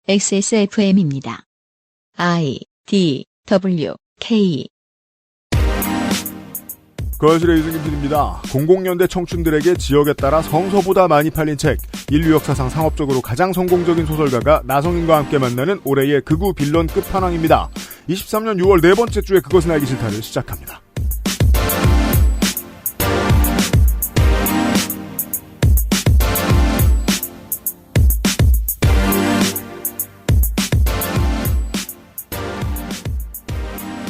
XSFM입니다. I, D, W, K. 거실의 유승균 PD입니다. 00년대 청춘들에게 지역에 따라 성서보다 많이 팔린 책, 인류 역사상 상업적으로 가장 성공적인 소설가가 나성인과 함께 만나는 올해의 극우 빌런 끝판왕입니다. 23년 6월 네 번째 주에 그것은 알기 싫다를 시작합니다.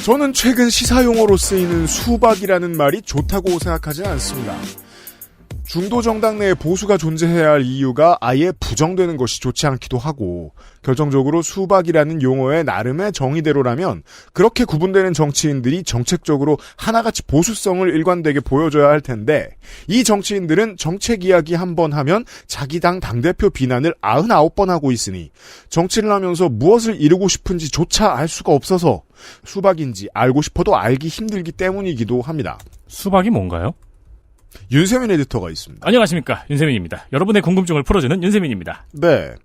저는 최근 시사용어로 쓰이는 수박이라는 말이 좋다고 생각하지는 않습니다. 중도 정당 내에 보수가 존재해야 할 이유가 아예 부정되는 것이 좋지 않기도 하고, 결정적으로 수박이라는 용어의 나름의 정의대로라면 그렇게 구분되는 정치인들이 정책적으로 하나같이 보수성을 일관되게 보여줘야 할 텐데, 이 정치인들은 정책 이야기 한 번 하면 자기 당 당대표 비난을 99번 하고 있으니 정치를 하면서 무엇을 이루고 싶은지조차 알 수가 없어서 수박인지 알고 싶어도 알기 힘들기 때문이기도 합니다. 수박이 뭔가요? 윤세민 에디터가 있습니다. 안녕하십니까, 윤세민입니다. 여러분의 궁금증을 풀어주는 윤세민입니다. 네.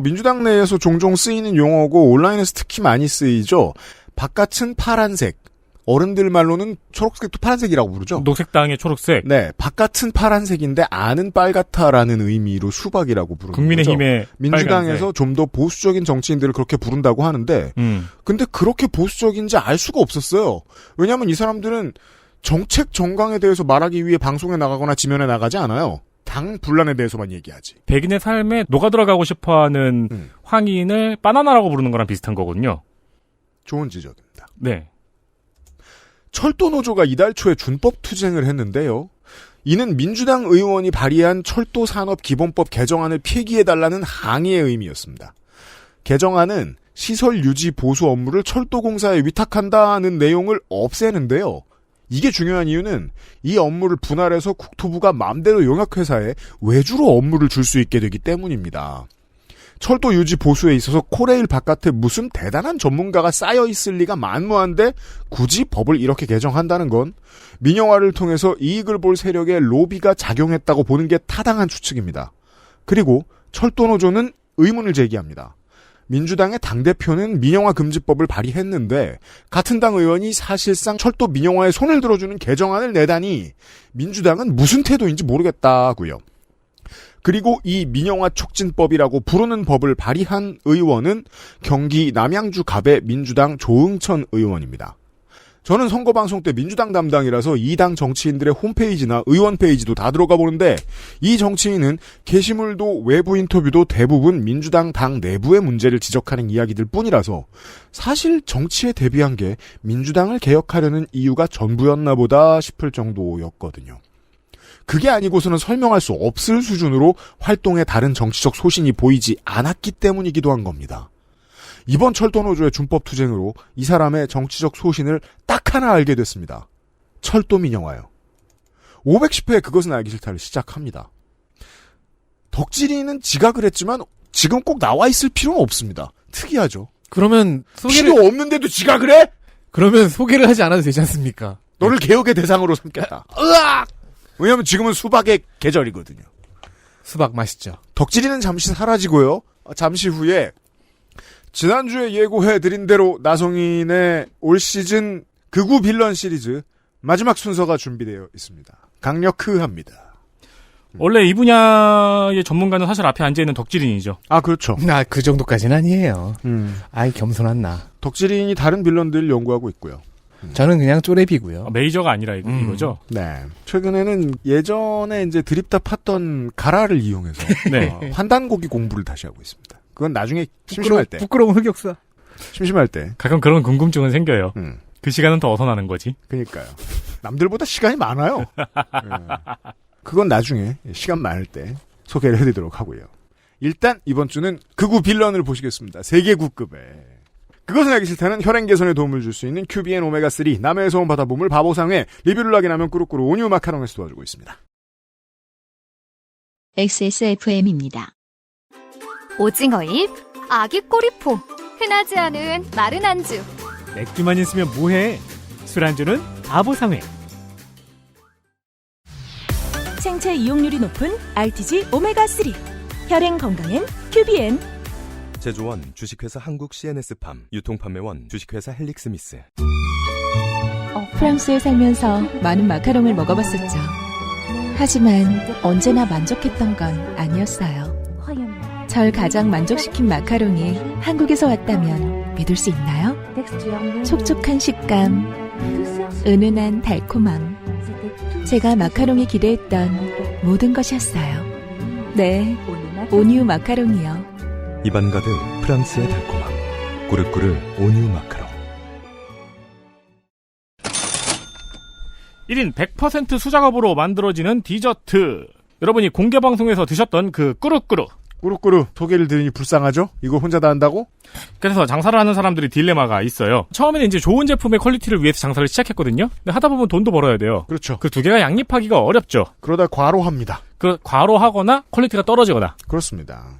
민주당 내에서 종종 쓰이는 용어고 온라인에서 특히 많이 쓰이죠. 바깥은 파란색, 어른들 말로는 초록색도 파란색이라고 부르죠. 녹색당의 초록색. 네, 바깥은 파란색인데 안은 빨갛다라는 의미로 수박이라고 부르는 국민의힘의 거죠. 민주당에서 좀 더 보수적인 정치인들을 그렇게 부른다고 하는데, 근데 그렇게 보수적인지 알 수가 없었어요. 왜냐하면 이 사람들은 정책 정강에 대해서 말하기 위해 방송에 나가거나 지면에 나가지 않아요. 당 분란에 대해서만 얘기하지. 백인의 삶에 녹아들어가고 싶어하는 황인을 바나나라고 부르는 거랑 비슷한 거거든요. 좋은 지적입니다. 네. 철도노조가 이달 초에 준법 투쟁을 했는데요. 이는 민주당 의원이 발의한 철도산업기본법 개정안을 폐기해달라는 항의의 의미였습니다. 개정안은 시설 유지 보수 업무를 철도공사에 위탁한다는 내용을 없애는데요. 이게 중요한 이유는 이 업무를 분할해서 국토부가 마음대로 용역회사에 외주로 업무를 줄 수 있게 되기 때문입니다. 철도 유지 보수에 있어서 코레일 바깥에 무슨 대단한 전문가가 쌓여 있을 리가 만무한데 굳이 법을 이렇게 개정한다는 건 민영화를 통해서 이익을 볼 세력의 로비가 작용했다고 보는 게 타당한 추측입니다. 그리고 철도노조는 의문을 제기합니다. 민주당의 당대표는 민영화 금지법을 발의했는데 같은 당 의원이 사실상 철도 민영화에 손을 들어주는 개정안을 내다니 민주당은 무슨 태도인지 모르겠다고요. 그리고 이 민영화 촉진법이라고 부르는 법을 발의한 의원은 경기 남양주 갑의 민주당 조응천 의원입니다. 저는 선거방송 때 민주당 담당이라서 이 당 정치인들의 홈페이지나 의원 페이지도 다 들어가 보는데 이 정치인은 게시물도 외부 인터뷰도 대부분 민주당 당 내부의 문제를 지적하는 이야기들 뿐이라서 사실 정치에 대비한 게 민주당을 개혁하려는 이유가 전부였나 보다 싶을 정도였거든요. 그게 아니고서는 설명할 수 없을 수준으로 활동에 다른 정치적 소신이 보이지 않았기 때문이기도 한 겁니다. 이번 철도노조의 준법 투쟁으로 이 사람의 정치적 소신을 딱 하나 알게 됐습니다. 철도 민영화요. 510회 그것은 알기 싫다를 시작합니다. 덕질이는 지각을 했지만 지금 꼭 나와 있을 필요는 없습니다. 특이하죠. 그러면 필요 없는데도 지각을 해? 그러면 소개를 하지 않아도 되지 않습니까? 너를 개혁의 대상으로 삼겠다. 으악! 왜냐면 지금은 수박의 계절이거든요. 수박 맛있죠. 덕질이는 잠시 사라지고요. 잠시 후에 지난주에 예고해드린 대로 나성인의 올 시즌 극우 빌런 시리즈 마지막 순서가 준비되어 있습니다. 강력합니다. 원래 이 분야의 전문가는 사실 앞에 앉아있는 덕질인이죠. 아, 그렇죠. 나 그 정도까지는 아니에요. 아이, 겸손한 나. 덕질인이 다른 빌런들 연구하고 있고요. 저는 그냥 쪼레비고요. 메이저가 아니라 이거죠? 네. 최근에는 예전에 이제 드립다 팠던 가라를 이용해서 네. 환단고기 공부를 다시 하고 있습니다. 그건 나중에 심심할 때. 부끄러운 흑역사. 심심할 때. 가끔 그런 궁금증은 생겨요. 그 시간은 더 어서 나는 거지. 그러니까요. 남들보다 시간이 많아요. 그건 나중에 시간 많을 때 소개를 해드리도록 하고요. 일단 이번 주는 극우 빌런을 보시겠습니다. 세계국급의. 그것은 알기 싫다는 혈행 개선에 도움을 줄 수 있는 QBN 오메가3 남해에서 온 바다보물 바보상회 리뷰를 확인하면 꾸루꾸루 온유 마카롱에서 도와주고 있습니다. XSFM입니다. 오징어잎, 아기 꼬리포, 흔하지 않은 마른 안주. 맥주만 있으면 뭐해? 술안주는 바보상회. 생체 이용률이 높은 RTG 오메가3. 혈행 건강엔 QBN. 제조원 주식회사 한국 CNS팜, 유통판매원 주식회사 헬릭스미스. 프랑스에 살면서 많은 마카롱을 먹어봤었죠. 하지만 언제나 만족했던 건 아니었어요. 절 가장 만족시킨 마카롱이 한국에서 왔다면 믿을 수 있나요? 촉촉한 식감, 은은한 달콤함. 제가 마카롱이 기대했던 모든 것이었어요. 네, 오뉴 마카롱이요. 입안 가득 프랑스의 달콤함. 꾸르꾸르 오뉴 마카롱. 1인 100% 수작업으로 만들어지는 디저트. 여러분이 공개방송에서 드셨던 그 꾸르꾸르. 꾸르꾸르 소개를 들으니 불쌍하죠? 이거 혼자 다 한다고? 그래서 장사를 하는 사람들이 딜레마가 있어요. 처음에는 이제 좋은 제품의 퀄리티를 위해서 장사를 시작했거든요. 근데 하다 보면 돈도 벌어야 돼요. 그렇죠. 그 두 개가 양립하기가 어렵죠. 그러다 과로합니다. 과로하거나 퀄리티가 떨어지거나. 그렇습니다.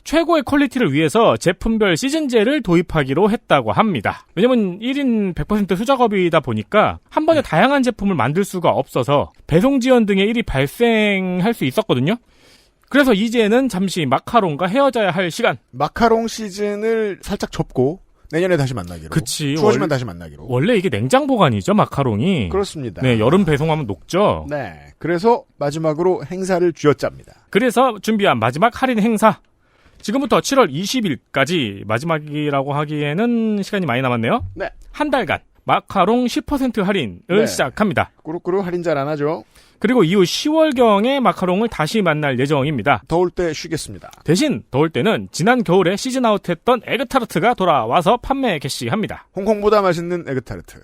최고의 퀄리티를 위해서 제품별 시즌제를 도입하기로 했다고 합니다. 왜냐면 1인 100% 수작업이다 보니까 한 번에 다양한 제품을 만들 수가 없어서 배송 지연 등의 일이 발생할 수 있었거든요. 그래서 이제는 잠시 마카롱과 헤어져야 할 시간. 마카롱 시즌을 살짝 접고 내년에 다시 만나기로. 그치. 추워지면 다시 만나기로. 원래 이게 냉장 보관이죠, 마카롱이. 그렇습니다. 네, 여름 배송하면 녹죠. 네. 그래서 마지막으로 행사를 쥐어짭니다. 그래서 준비한 마지막 할인 행사. 지금부터 7월 20일까지 마지막이라고 하기에는 시간이 많이 남았네요. 네. 한 달간 마카롱 10% 할인을 시작합니다. 꾸루꾸루 할인 잘 안 하죠. 그리고 이후 10월경에 마카롱을 다시 만날 예정입니다. 더울 때 쉬겠습니다. 대신 더울 때는 지난 겨울에 시즌아웃했던 에그타르트가 돌아와서 판매 개시합니다. 홍콩보다 맛있는 에그타르트.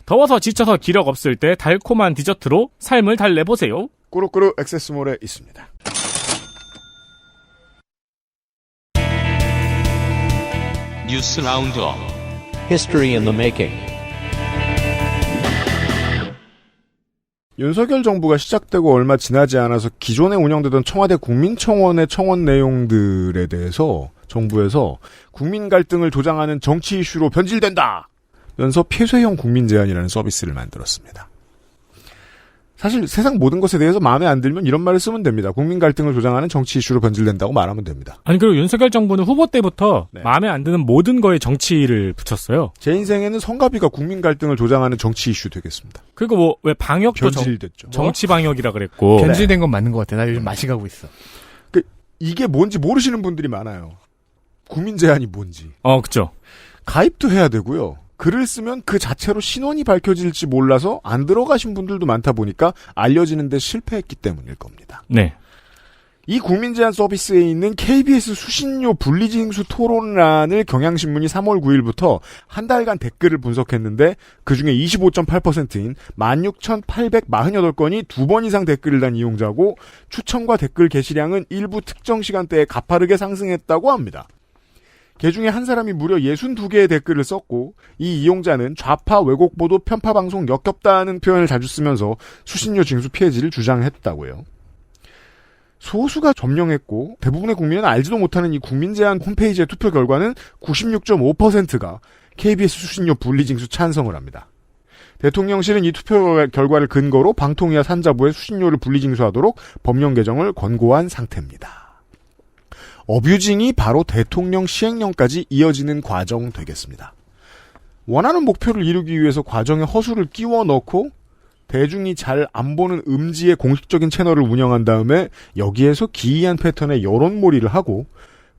더워서 지쳐서 기력 없을 때 달콤한 디저트로 삶을 달래보세요. 꾸루꾸루 액세스몰에 있습니다. 뉴스 라운드업 History in the Making. 윤석열 정부가 시작되고 얼마 지나지 않아서 기존에 운영되던 청와대 국민청원의 청원 내용들에 대해서 정부에서 국민 갈등을 조장하는 정치 이슈로 변질된다! 면서 폐쇄형 국민 제안이라는 서비스를 만들었습니다. 사실 세상 모든 것에 대해서 마음에 안 들면 이런 말을 쓰면 됩니다. 국민 갈등을 조장하는 정치 이슈로 변질된다고 말하면 됩니다. 아니 그리고 윤석열 정부는 후보 때부터 마음에 안 드는 모든 거에 정치를 붙였어요. 제 인생에는 성가비가 국민 갈등을 조장하는 정치 이슈 되겠습니다. 그리고 뭐 왜 방역도 변질됐죠. 정치 방역이라 그랬고. 변질된 건 맞는 것 같아. 나 요즘 맛이 가고 있어. 이게 뭔지 모르시는 분들이 많아요. 국민 제안이 뭔지. 그죠. 가입도 해야 되고요. 글을 쓰면 그 자체로 신원이 밝혀질지 몰라서 안 들어가신 분들도 많다 보니까 알려지는 데 실패했기 때문일 겁니다. 네. 이 국민제안 서비스에 있는 KBS 수신료 분리징수 토론란을 경향신문이 3월 9일부터 한 달간 댓글을 분석했는데 그중에 25.8%인 16,848건이 2번 이상 댓글을 단 이용자고 추천과 댓글 게시량은 일부 특정 시간대에 가파르게 상승했다고 합니다. 개중에 한 사람이 무려 62개의 댓글을 썼고 이 이용자는 좌파 왜곡보도 편파방송 역겹다는 표현을 자주 쓰면서 수신료 징수 피해지를 주장했다고요. 소수가 점령했고 대부분의 국민은 알지도 못하는 이 국민제안 홈페이지의 투표 결과는 96.5%가 KBS 수신료 분리징수 찬성을 합니다. 대통령실은 이 투표 결과를 근거로 방통위와 산자부에 수신료를 분리징수하도록 법령 개정을 권고한 상태입니다. 어뷰징이 바로 대통령 시행령까지 이어지는 과정 되겠습니다. 원하는 목표를 이루기 위해서 과정에 허수를 끼워 넣고 대중이 잘 안 보는 음지의 공식적인 채널을 운영한 다음에 여기에서 기이한 패턴의 여론몰이를 하고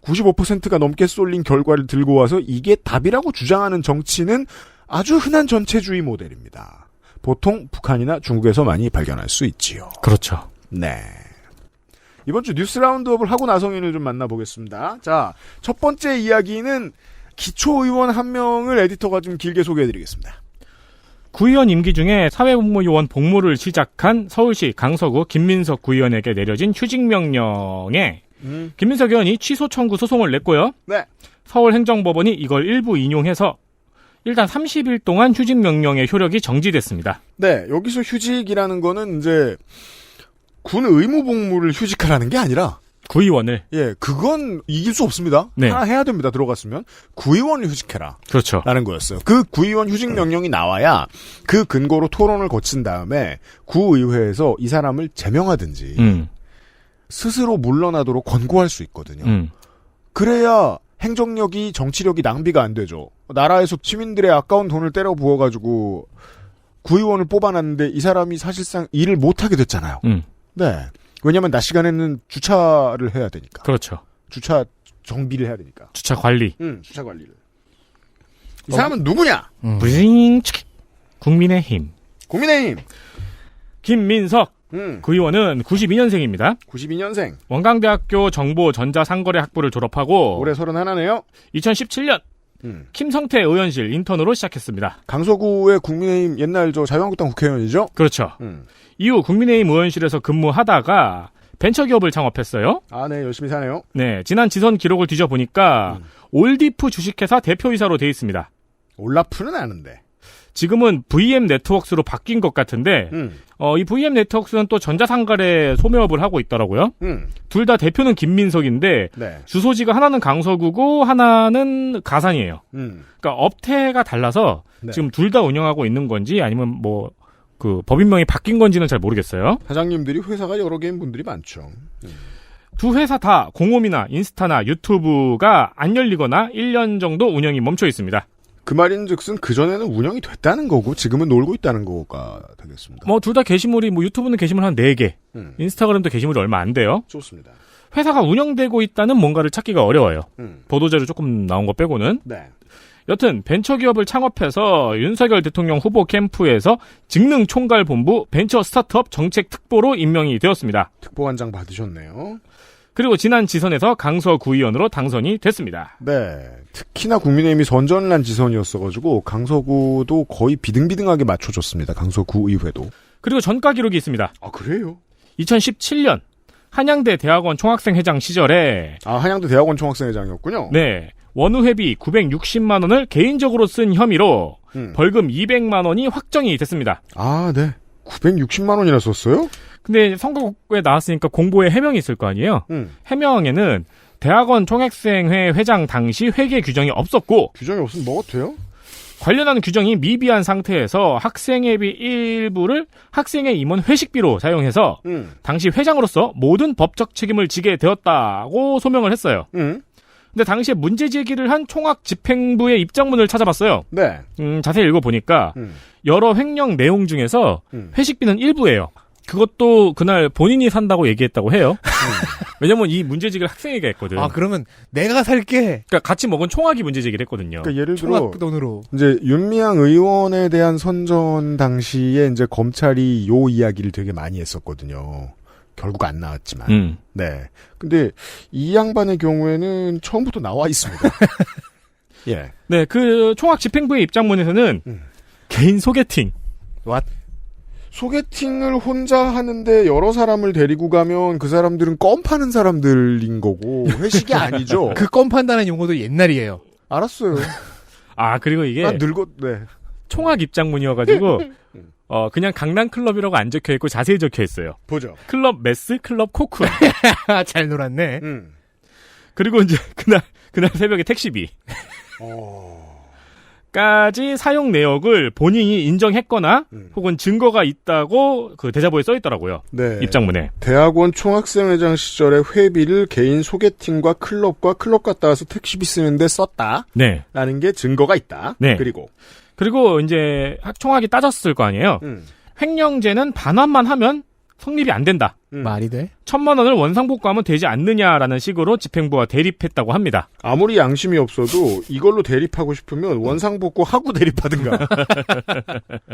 95%가 넘게 쏠린 결과를 들고 와서 이게 답이라고 주장하는 정치는 아주 흔한 전체주의 모델입니다. 보통 북한이나 중국에서 많이 발견할 수 있지요. 그렇죠. 네. 이번 주 뉴스 라운드업을 하고 나성인을 좀 만나보겠습니다. 자, 첫 번째 이야기는 기초의원 한 명을 에디터가 좀 길게 소개해드리겠습니다. 구의원 임기 중에 사회복무요원 복무를 시작한 서울시 강서구 김민석 구의원에게 내려진 휴직명령에 김민석 의원이 취소 청구 소송을 냈고요. 네. 서울행정법원이 이걸 일부 인용해서 일단 30일 동안 휴직명령의 효력이 정지됐습니다. 네, 여기서 휴직이라는 거는 이제 군 의무복무를 휴직하라는 게 아니라 구의원을. 예, 그건 이길 수 없습니다. 네. 하나 해야 됩니다. 들어갔으면 구의원을 휴직해라. 그렇죠. 라는 거였어요. 그 구의원 휴직 명령이 나와야 그 근거로 토론을 거친 다음에 구의회에서 이 사람을 제명하든지 스스로 물러나도록 권고할 수 있거든요. 그래야 행정력이 정치력이 낭비가 안 되죠. 나라에서 시민들의 아까운 돈을 때려 부어가지고 구의원을 뽑아놨는데 이 사람이 사실상 일을 못하게 됐잖아요. 네. 왜냐하면 낮 시간에는 주차를 해야 되니까. 그렇죠. 주차 정비를 해야 되니까. 주차 관리. 주차 관리를. 이 사람은 누구냐? 국민의힘. 국민의힘. 김민석. 그 의원은 92년생입니다. 92년생. 원광대학교 정보전자상거래학부를 졸업하고 올해 31네요. 2017년 김성태 의원실 인턴으로 시작했습니다. 강서구의 국민의힘 옛날 자유한국당 국회의원이죠? 그렇죠. 이후 국민의힘 의원실에서 근무하다가 벤처기업을 창업했어요. 아, 네. 열심히 사네요. 네. 지난 지선 기록을 뒤져보니까 올디프 주식회사 대표이사로 돼 있습니다. 올라프는 아는데. 지금은 VM 네트워크스로 바뀐 것 같은데 이 VM 네트워크스는 또 전자상거래 소매업을 하고 있더라고요. 둘 다 대표는 김민석인데 네. 주소지가 하나는 강서구고 하나는 가산이에요. 그러니까 업태가 달라서 네. 지금 둘 다 운영하고 있는 건지 아니면 그 법인명이 바뀐 건지는 잘 모르겠어요. 사장님들이 회사가 여러 개인 분들이 많죠. 두 회사 다 공홈이나 인스타나 유튜브가 안 열리거나 1년 정도 운영이 멈춰 있습니다. 그 말인즉슨 그전에는 운영이 됐다는 거고 지금은 놀고 있다는 거가 되겠습니다. 둘 다 게시물이 유튜브는 게시물 한 4개, 인스타그램도 게시물이 얼마 안 돼요. 좋습니다. 회사가 운영되고 있다는 뭔가를 찾기가 어려워요. 보도자료 조금 나온 거 빼고는. 네. 여튼 벤처기업을 창업해서 윤석열 대통령 후보 캠프에서 직능총괄본부 벤처 스타트업 정책특보로 임명이 되었습니다. 특보관장 받으셨네요. 그리고 지난 지선에서 강서구의원으로 당선이 됐습니다. 네. 특히나 국민의힘이 선전난 지선이었어가지고 강서구도 거의 비등비등하게 맞춰줬습니다. 강서구의회도. 그리고 전과 기록이 있습니다. 아, 그래요? 2017년 한양대 대학원 총학생회장 시절에 한양대 대학원 총학생회장이었군요. 네. 원우회비 960만 원을 개인적으로 쓴 혐의로 벌금 200만 원이 확정이 됐습니다. 아, 네. 960만 원이나 썼어요? 근데 선거에 나왔으니까 공보에 해명이 있을 거 아니에요? 해명에는 대학원 총학생회 회장 당시 회계 규정이 없었고 규정이 없으면 뭐가 돼요? 관련한 규정이 미비한 상태에서 학생회비 일부를 학생회 임원 회식비로 사용해서 당시 회장으로서 모든 법적 책임을 지게 되었다고 소명을 했어요. 근데 당시에 문제 제기를 한 총학집행부의 입장문을 찾아봤어요. 네. 자세히 읽어보니까 여러 횡령 내용 중에서 회식비는 일부예요. 그것도 그날 본인이 산다고 얘기했다고 해요. 왜냐면 이 문제제기를 학생회가 했거든. 아, 그러면 내가 살게. 그러니까 같이 먹은 총학이 문제제기를 했거든요. 그러니까 예를 들어 총학 돈으로. 이제 윤미향 의원에 대한 선전 당시에 이제 검찰이 요 이야기를 되게 많이 했었거든요. 결국 안 나왔지만. 네. 근데 이 양반의 경우에는 처음부터 나와 있습니다. 예. 네, 그 총학집행부의 입장문에서는 개인 소개팅. 소개팅을 혼자 하는데 여러 사람을 데리고 가면 그 사람들은 껌 파는 사람들인 거고 회식이 아니죠. 그 껌 판다는 용어도 옛날이에요. 알았어요. 아, 그리고 이게 네. 총학 입장문이어가지고 그냥 강남클럽이라고 안 적혀있고 자세히 적혀있어요. 보죠. 클럽 메스, 클럽 코쿤. 잘 놀았네. 그리고 이제 그날 새벽에 택시비. 까지 사용 내역을 본인이 인정했거나 혹은 증거가 있다고 그 대자보에 써 있더라고요. 네. 입장문에. 대학원 총학생회장 시절에 회비를 개인 소개팅과 클럽 갔다 와서 택시비 쓰는데 썼다. 네. 라는 게 증거가 있다. 네. 그리고 이제 총학이 따졌을 거 아니에요. 횡령죄는 반환만 하면 성립이 안 된다. 말이 돼? 1,000만 원을 원상복구하면 되지 않느냐라는 식으로 집행부와 대립했다고 합니다. 아무리 양심이 없어도 이걸로 대립하고 싶으면 원상복구하고 대립하든가.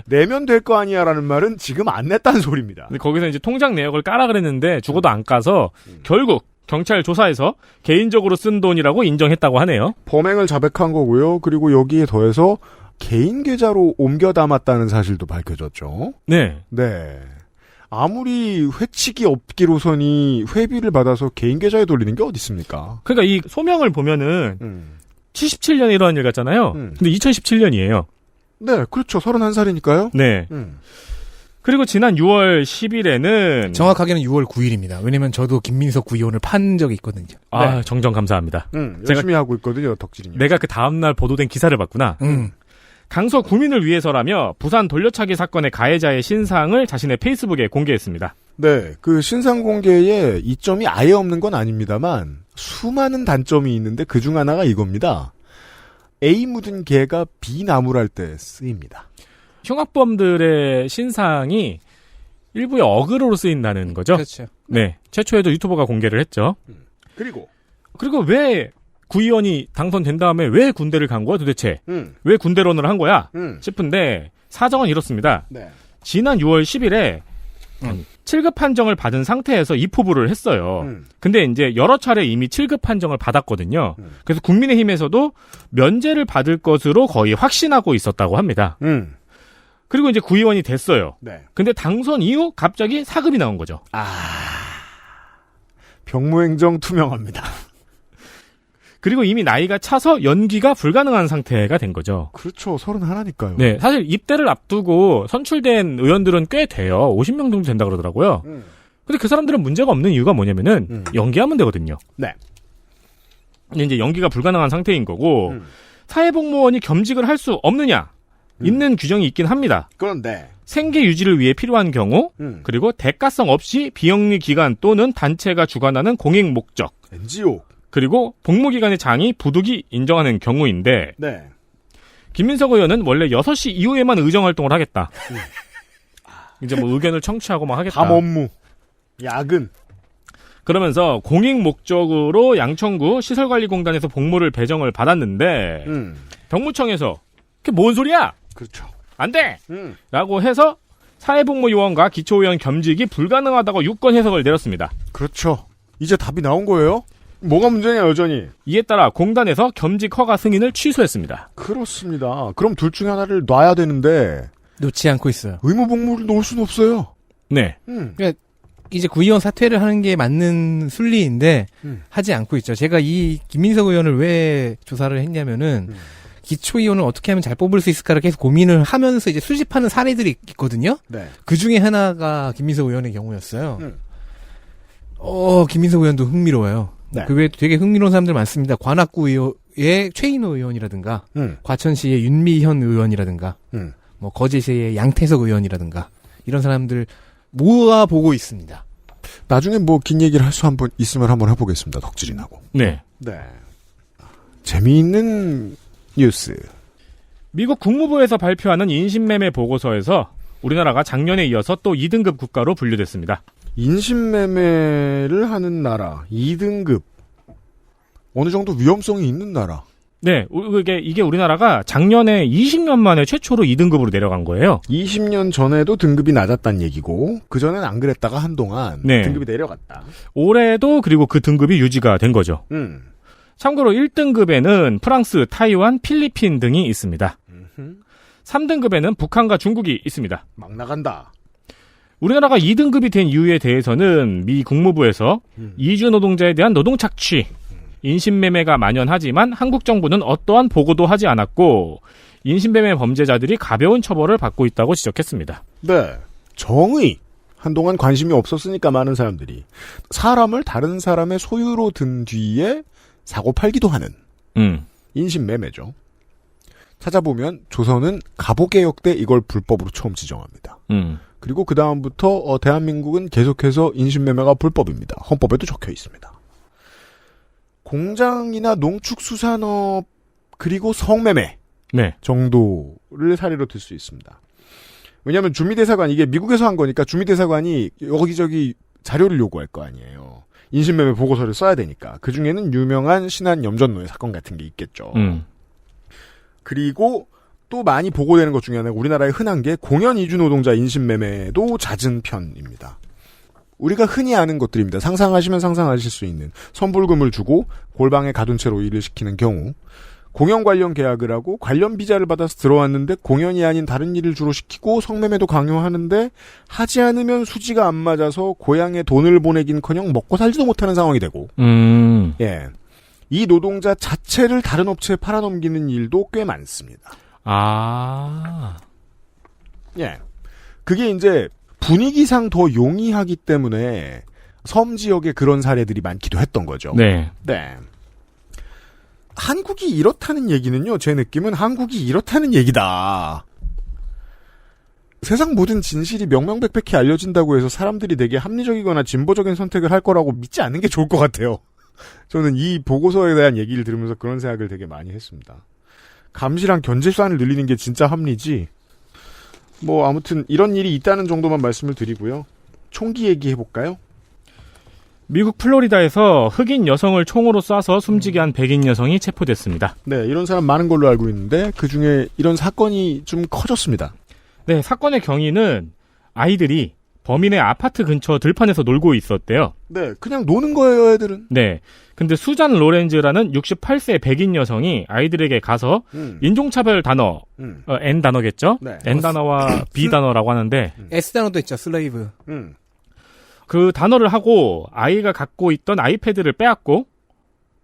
내면 될 거 아니야라는 말은 지금 안 냈다는 소리입니다. 근데 거기서 이제 통장 내역을 까라 그랬는데 죽어도 안 까서 결국 경찰 조사에서 개인적으로 쓴 돈이라고 인정했다고 하네요. 범행을 자백한 거고요. 그리고 여기에 더해서 개인 계좌로 옮겨 담았다는 사실도 밝혀졌죠. 네. 네. 아무리 회칙이 없기로서니 회비를 받아서 개인 계좌에 돌리는 게 어디 있습니까? 그러니까 이 소명을 보면은 77년에 일어난 일 같잖아요. 근데 2017년이에요. 네, 그렇죠. 31살이니까요. 네. 그리고 지난 6월 10일에는 정확하게는 6월 9일입니다. 왜냐면 저도 김민석 구의원을 판 적이 있거든요. 아, 네. 정정 감사합니다. 열심히 하고 있거든요, 덕질이. 내가 그 다음날 보도된 기사를 봤구나. 강서 구민을 위해서라며 부산 돌려차기 사건의 가해자의 신상을 자신의 페이스북에 공개했습니다. 네, 그 신상 공개에 이점이 아예 없는 건 아닙니다만 수많은 단점이 있는데 그중 하나가 이겁니다. A 묻은 개가 B 나무랄 때 쓰입니다. 흉악범들의 신상이 일부의 어그로로 쓰인다는 거죠. 그렇죠. 네, 최초에도 유튜버가 공개를 했죠. 그리고 왜 구의원이 당선된 다음에 왜 군대를 간 거야 도대체? 왜 군대론을 한 거야? 싶은데 사정은 이렇습니다. 네. 지난 6월 10일에 7급 판정을 받은 상태에서 입후보를 했어요. 근데 이제 여러 차례 이미 7급 판정을 받았거든요. 그래서 국민의힘에서도 면제를 받을 것으로 거의 확신하고 있었다고 합니다. 그리고 이제 구의원이 됐어요. 네. 근데 당선 이후 갑자기 4급이 나온 거죠. 병무행정 투명합니다. 그리고 이미 나이가 차서 연기가 불가능한 상태가 된 거죠. 그렇죠. 31이니까요. 네, 사실 입대를 앞두고 선출된 의원들은 꽤 돼요. 50명 정도 된다 그러더라고요. 근데 그 사람들은 문제가 없는 이유가 뭐냐면은 연기하면 되거든요. 네. 근데 이제 연기가 불가능한 상태인 거고 사회복무원이 겸직을 할 수 없느냐? 있는 규정이 있긴 합니다. 그런데 생계 유지를 위해 필요한 경우 그리고 대가성 없이 비영리 기관 또는 단체가 주관하는 공익 목적 NGO 그리고 복무기관의 장이 부득이 인정하는 경우인데 네. 김민석 의원은 원래 6시 이후에만 의정활동을 하겠다. 이제 뭐 의견을 청취하고 막 하겠다. 밤 업무, 야근. 그러면서 공익 목적으로 양천구 시설관리공단에서 복무를 배정을 받았는데 병무청에서 그게 뭔 소리야? 그렇죠. 안 돼! 라고 해서 사회복무요원과 기초의원 겸직이 불가능하다고 유권 해석을 내렸습니다. 그렇죠. 이제 답이 나온 거예요? 뭐가 문제냐 여전히. 이에 따라 공단에서 겸직 허가 승인을 취소했습니다. 그렇습니다. 그럼 둘 중에 하나를 놔야 되는데 놓지 않고 있어요. 의무복무를 놓을 수는 없어요. 네. 그러니까 이제 구의원 사퇴를 하는 게 맞는 순리인데 하지 않고 있죠. 제가 이 김민석 의원을 왜 조사를 했냐면은 기초의원을 어떻게 하면 잘 뽑을 수 있을까를 계속 고민을 하면서 이제 수집하는 사례들이 있거든요. 네. 그 중에 하나가 김민석 의원의 경우였어요. 김민석 의원도 흥미로워요. 네. 그 외에도 되게 흥미로운 사람들 많습니다. 관악구의 최인호 의원이라든가, 과천시의 윤미현 의원이라든가, 뭐 거제시의 양태석 의원이라든가 이런 사람들 모아보고 있습니다. 나중에 뭐 긴 얘기를 할 수 한번 있으면 한번 해보겠습니다. 덕질이 나고. 네. 네. 재미있는 뉴스. 미국 국무부에서 발표하는 인신매매 보고서에서 우리나라가 작년에 이어서 또 2등급 국가로 분류됐습니다. 인신매매를 하는 나라 2등급. 어느 정도 위험성이 있는 나라. 네, 이게 우리나라가 작년에 20년 만에 최초로 2등급으로 내려간 거예요. 20년 전에도 등급이 낮았다는 얘기고 그전엔 안 그랬다가 한동안 네. 등급이 내려갔다. 올해도 그리고 그 등급이 유지가 된 거죠. 참고로 1등급에는 프랑스, 타이완, 필리핀 등이 있습니다. 3등급에는 북한과 중국이 있습니다. 막 나간다. 우리나라가 2등급이 된 이유에 대해서는 미 국무부에서 이주 노동자에 대한 노동 착취, 인신매매가 만연하지만 한국 정부는 어떠한 보고도 하지 않았고 인신매매 범죄자들이 가벼운 처벌을 받고 있다고 지적했습니다. 네. 정의. 한동안 관심이 없었으니까 많은 사람들이 사람을 다른 사람의 소유로 든 뒤에 사고 팔기도 하는 인신매매죠. 찾아보면 조선은 갑오개혁 때 이걸 불법으로 처음 지정합니다. 그리고 그 다음부터 대한민국은 계속해서 인신매매가 불법입니다. 헌법에도 적혀 있습니다. 공장이나 농축수산업 그리고 성매매 네. 정도를 사례로 들 수 있습니다. 왜냐하면 주미대사관 이게 미국에서 한 거니까 주미대사관이 여기저기 자료를 요구할 거 아니에요. 인신매매 보고서를 써야 되니까. 그중에는 유명한 신안 염전노예 사건 같은 게 있겠죠. 그리고 또 많이 보고되는 것 중에 하나가 우리나라에 흔한 게 공연 이주 노동자 인신매매도 잦은 편입니다. 우리가 흔히 아는 것들입니다. 상상하시면 상상하실 수 있는 선불금을 주고 골방에 가둔 채로 일을 시키는 경우, 공연 관련 계약을 하고 관련 비자를 받아서 들어왔는데 공연이 아닌 다른 일을 주로 시키고 성매매도 강요하는데 하지 않으면 수지가 안 맞아서 고향에 돈을 보내긴커녕 먹고 살지도 못하는 상황이 되고 예, 이 노동자 자체를 다른 업체에 팔아넘기는 일도 꽤 많습니다. 예, 그게 이제 분위기상 더 용이하기 때문에 섬 지역에 그런 사례들이 많기도 했던 거죠. 네. 네. 한국이 이렇다는 얘기는요, 제 느낌은 한국이 이렇다는 얘기다. 세상 모든 진실이 명명백백히 알려진다고 해서 사람들이 되게 합리적이거나 진보적인 선택을 할 거라고 믿지 않는 게 좋을 것 같아요. 저는 이 보고서에 대한 얘기를 들으면서 그런 생각을 되게 많이 했습니다. 감시랑 견제수단을 늘리는 게 진짜 합리지. 뭐 아무튼 이런 일이 있다는 정도만 말씀을 드리고요. 총기 얘기해볼까요? 미국 플로리다에서 흑인 여성을 총으로 쏴서 숨지게 한 백인 여성이 체포됐습니다. 네, 이런 사람 많은 걸로 알고 있는데 그중에 이런 사건이 좀 커졌습니다. 네, 사건의 경위는 아이들이 범인의 아파트 근처 들판에서 놀고 있었대요. 네, 그냥 노는 거예요, 애들은. 네. 근데 수잔 로렌즈라는 68세 백인 여성이 아이들에게 가서 인종차별 단어, N 단어겠죠? 네. N 단어와 B 단어라고 하는데 S 단어도 있죠. 슬레이브. 그 단어를 하고 아이가 갖고 있던 아이패드를 빼앗고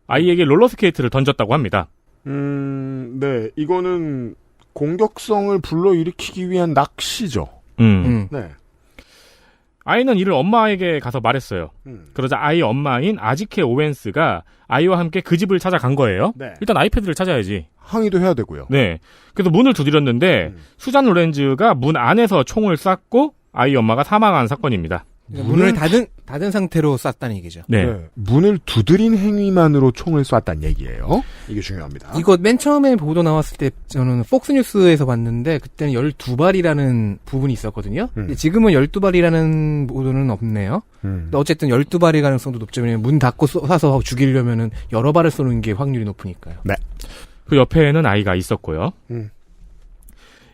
아이에게 롤러스케이트를 던졌다고 합니다. 네, 이거는 공격성을 불러일으키기 위한 낚시죠. 네. 아이는 이를 엄마에게 가서 말했어요. 그러자 아이 엄마인 아지케 오웬스가 아이와 함께 그 집을 찾아간 거예요. 네. 일단 아이패드를 찾아야지. 항의도 해야 되고요. 네. 그래서 문을 두드렸는데 수잔 로렌즈가 문 안에서 총을 쐈고 아이 엄마가 사망한 사건입니다. 문을 닫은 상태로 쐈다는 얘기죠. 네. 네. 문을 두드린 행위만으로 총을 쐈다는 얘기예요. 이게 중요합니다. 이거 맨 처음에 보도 나왔을 때 저는 폭스뉴스에서 봤는데 그때는 12발이라는 부분이 있었거든요. 근데 지금은 12발이라는 보도는 없네요. 근데 어쨌든 12발일 가능성도 높죠. 왜냐면 문 닫고 쏴서 죽이려면은 여러 발을 쏘는 게 확률이 높으니까요. 네. 그 옆에는 아이가 있었고요.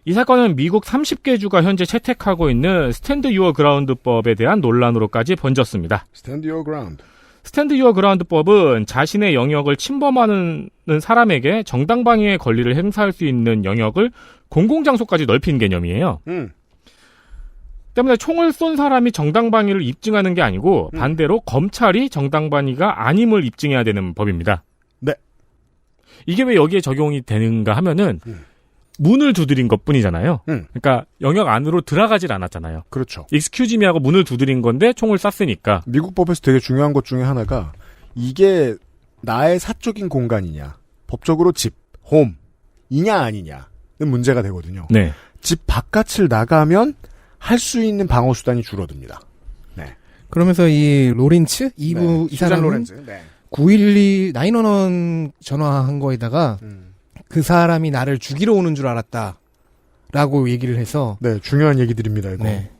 이 사건은 미국 30개 주가 현재 채택하고 있는 스탠드 유어 그라운드법에 대한 논란으로까지 번졌습니다. 스탠드 유어 그라운드. 스탠드 유어 그라운드법은 자신의 영역을 침범하는 사람에게 정당방위의 권리를 행사할 수 있는 영역을 공공장소까지 넓힌 개념이에요. 때문에 총을 쏜 사람이 정당방위를 입증하는 게 아니고 반대로 검찰이 정당방위가 아님을 입증해야 되는 법입니다. 네. 이게 왜 여기에 적용이 되는가 하면은 문을 두드린 것뿐이잖아요. 그러니까 영역 안으로 들어가질 않았잖아요. 그렇죠. 익스큐즈미 하고 문을 두드린 건데 총을 쐈으니까. 미국 법에서 되게 중요한 것 중에 하나가 이게 나의 사적인 공간이냐, 법적으로 집, 홈이냐 아니냐는 문제가 되거든요. 네. 집 바깥을 나가면 할 수 있는 방어 수단이 줄어듭니다. 네. 그러면서 이 로렌츠 이 사람은 로렌즈. 네. 912 911 전화한 거에다가 그 사람이 나를 죽이러 오는 줄 알았다라고 얘기를 해서 네, 중요한 얘기들입니다. 이거. 네.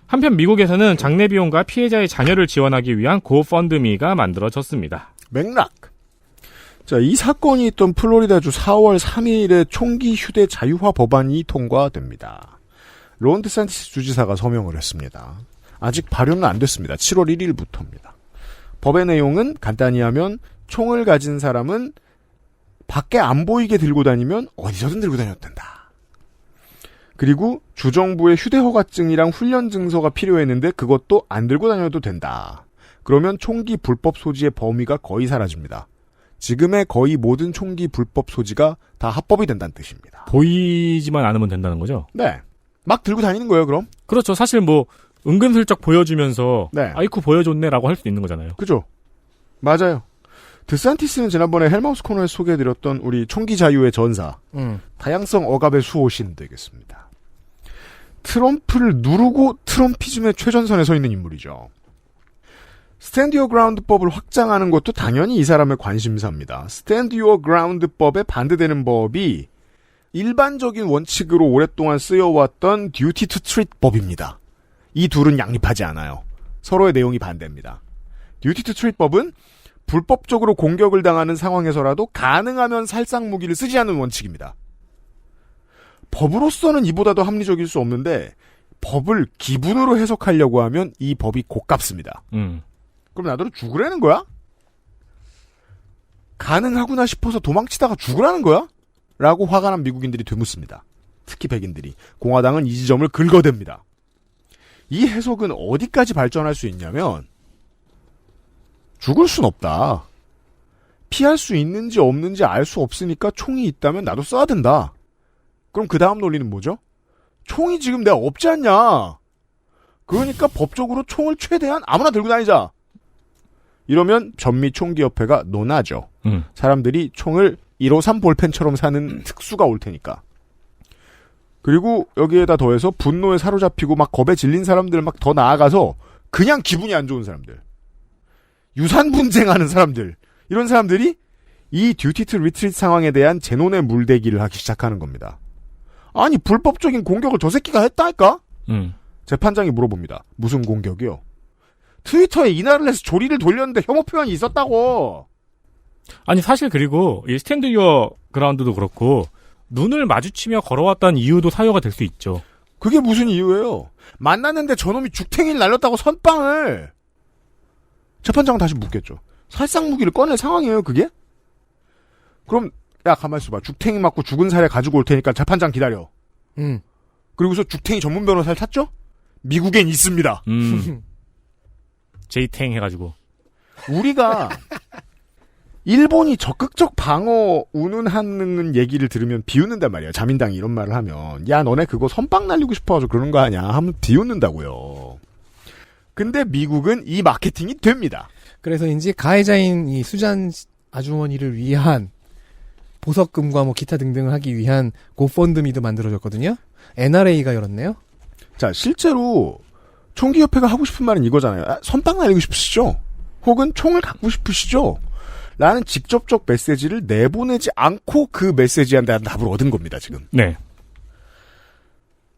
한편 미국에서는 장례 비용과 피해자의 자녀를 지원하기 위한 고펀드미가 만들어졌습니다. 맥락. 자, 이 사건이 있던 플로리다주 4월 3일에 총기 휴대 자유화 법안이 통과됩니다. 론 디샌티스 주지사가 서명을 했습니다. 아직 발효는 안 됐습니다. 7월 1일부터입니다. 법의 내용은 간단히 하면 총을 가진 사람은 밖에 안 보이게 들고 다니면 어디서든 들고 다녀도 된다. 그리고 주정부의 휴대허가증이랑 훈련 증서가 필요했는데 그것도 안 들고 다녀도 된다. 그러면 총기 불법 소지의 범위가 거의 사라집니다. 지금의 거의 모든 총기 불법 소지가 다 합법이 된다는 뜻입니다. 보이지만 않으면 된다는 거죠? 네. 막 들고 다니는 거예요, 그럼? 그렇죠. 사실 뭐 은근슬쩍 보여주면서 네. 아이쿠 보여줬네라고 할 수 있는 거잖아요. 그죠? 맞아요. 드산티스는 지난번에 헬마우스 코너에 소개해드렸던 우리 총기 자유의 전사, 다양성 억압의 수호신 되겠습니다. 트럼프를 누르고 트럼피즘의 최전선에 서 있는 인물이죠. 스탠드 유어 그라운드법을 확장하는 것도 당연히 이 사람의 관심사입니다. 스탠드 유어 그라운드법에 반대되는 법이 일반적인 원칙으로 오랫동안 쓰여왔던 듀티 투 트릿 법입니다. 이 둘은 양립하지 않아요. 서로의 내용이 반대입니다. 듀티 투 트릿 법은 불법적으로 공격을 당하는 상황에서라도 가능하면 살상 무기를 쓰지 않는 원칙입니다. 법으로서는 이보다도 합리적일 수 없는데 법을 기분으로 해석하려고 하면 이 법이 고깝습니다. 그럼 나더러 죽으라는 거야? 가능하구나 싶어서 도망치다가 죽으라는 거야? 라고 화가 난 미국인들이 되묻습니다. 특히 백인들이. 공화당은 이 지점을 긁어댑니다. 이 해석은 어디까지 발전할 수 있냐면 죽을 순 없다. 피할 수 있는지 없는지 알 수 없으니까 총이 있다면 나도 써야 된다. 그럼 그 다음 논리는 뭐죠? 총이 지금 내가 없지 않냐. 그러니까 법적으로 총을 최대한 아무나 들고 다니자. 이러면 전미총기협회가 논하죠. 사람들이 총을 153 볼펜처럼 사는 특수가 올 테니까. 그리고 여기에다 더해서 분노에 사로잡히고 막 겁에 질린 사람들 막 더 나아가서 그냥 기분이 안 좋은 사람들. 유산 분쟁하는 사람들, 이런 사람들이 이 듀티트 리트리트 상황에 대한 재논의 물대기를 하기 시작하는 겁니다. 아니 불법적인 공격을 저 새끼가 했다니까? 재판장이 물어봅니다. 무슨 공격이요? 트위터에 인화를 해서 조리를 돌렸는데 혐오 표현이 있었다고. 아니 사실 그리고 이 스탠드 유어 그라운드도 그렇고 눈을 마주치며 걸어왔다는 이유도 사유가 될 수 있죠. 그게 무슨 이유예요? 만났는데 저놈이 죽탱이를 날렸다고 선빵을. 재판장은 다시 묻겠죠. 살상 무기를 꺼낼 상황이에요 그게? 그럼 야 가만히 있어봐. 죽탱이 맞고 죽은 사례 가지고 올 테니까 재판장 기다려. 그리고서 죽탱이 전문 변호사를 찾죠? 미국엔 있습니다. 제이탱 해가지고. 우리가 일본이 적극적 방어 운운하는 얘기를 들으면 비웃는단 말이에요. 자민당이 이런 말을 하면. 야 너네 그거 선빵 날리고 싶어서 그러는 거 아니야 하면 비웃는다고요. 근데 미국은 이 마케팅이 됩니다. 그래서 이제 가해자인 이 수잔 아주머니를 위한 보석금과 뭐 기타 등등을 하기 위한 고펀드미도 만들어졌거든요. NRA가 열었네요. 자, 실제로 총기협회가 하고 싶은 말은 이거잖아요. 아, 선빵 날리고 싶으시죠? 혹은 총을 갖고 싶으시죠? 라는 직접적 메시지를 내보내지 않고 그 메시지에 대한 답을 얻은 겁니다, 지금. 네.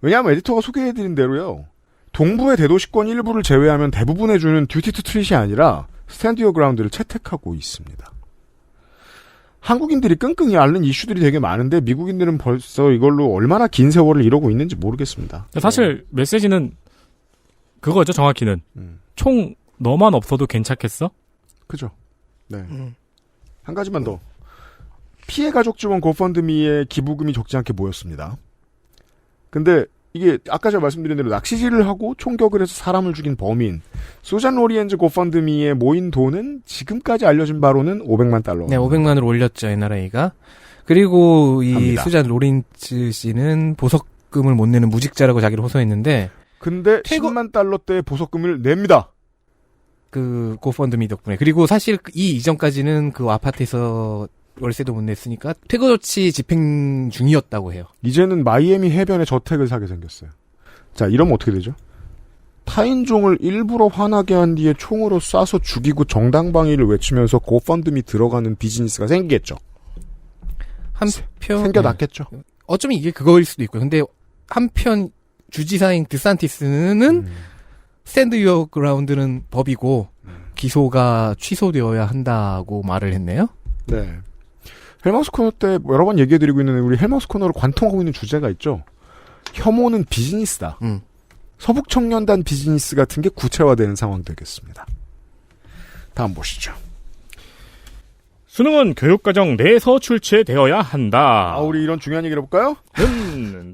왜냐하면 에디터가 소개해드린 대로요. 동부의 대도시권 일부를 제외하면 대부분에 주는 듀티 투 트릿이 아니라 스탠드 유어 그라운드를 채택하고 있습니다. 한국인들이 끙끙이 앓는 이슈들이 되게 많은데 미국인들은 벌써 이걸로 얼마나 긴 세월을 이러고 있는지 모르겠습니다. 사실 메시지는 그거죠, 정확히는. 총 너만 없어도 괜찮겠어? 그죠. 네. 한 가지만 더. 피해 가족 지원 고펀드미에 기부금이 적지 않게 모였습니다. 근데 이게 아까 제가 말씀드린 대로 낚시질을 하고 총격을 해서 사람을 죽인 범인 수잔 로리엔즈 고펀드미에 모인 돈은 지금까지 알려진 바로는 $500만. 네, 500만으로 올렸죠, NRA가. 그리고 이 합니다. 수잔 로린츠 씨는 보석금을 못 내는 무직자라고 자기를 호소했는데 근데 $10만 보석금을 냅니다. 그 고펀드미 덕분에. 그리고 사실 이 이전까지는 그 아파트에서 월세도 못 냈으니까 퇴거 조치 집행 중이었다고 해요. 이제는 마이애미 해변에 저택을 사게 생겼어요. 자, 이러면 어떻게 되죠? 타인종을 일부러 화나게 한 뒤에 총으로 쏴서 죽이고 정당방위를 외치면서 고펀드미 들어가는 비즈니스가 생기겠죠. 한편 생겨났겠죠. 네. 어쩌면 이게 그거일 수도 있고요. 근데 한편 주지사인 드산티스는 스탠드 유어 그라운드는 법이고 기소가 취소되어야 한다고 말을 했네요. 네. 헬마우스 코너 때 여러 번 얘기해드리고 있는 우리 헬마우스 코너를 관통하고 있는 주제가 있죠. 혐오는 비즈니스다. 서북청년단 비즈니스 같은 게 구체화되는 상황 되겠습니다. 다음 보시죠. 수능은 교육과정 내에서 출제되어야 한다. 우리 이런 중요한 얘기를 해볼까요?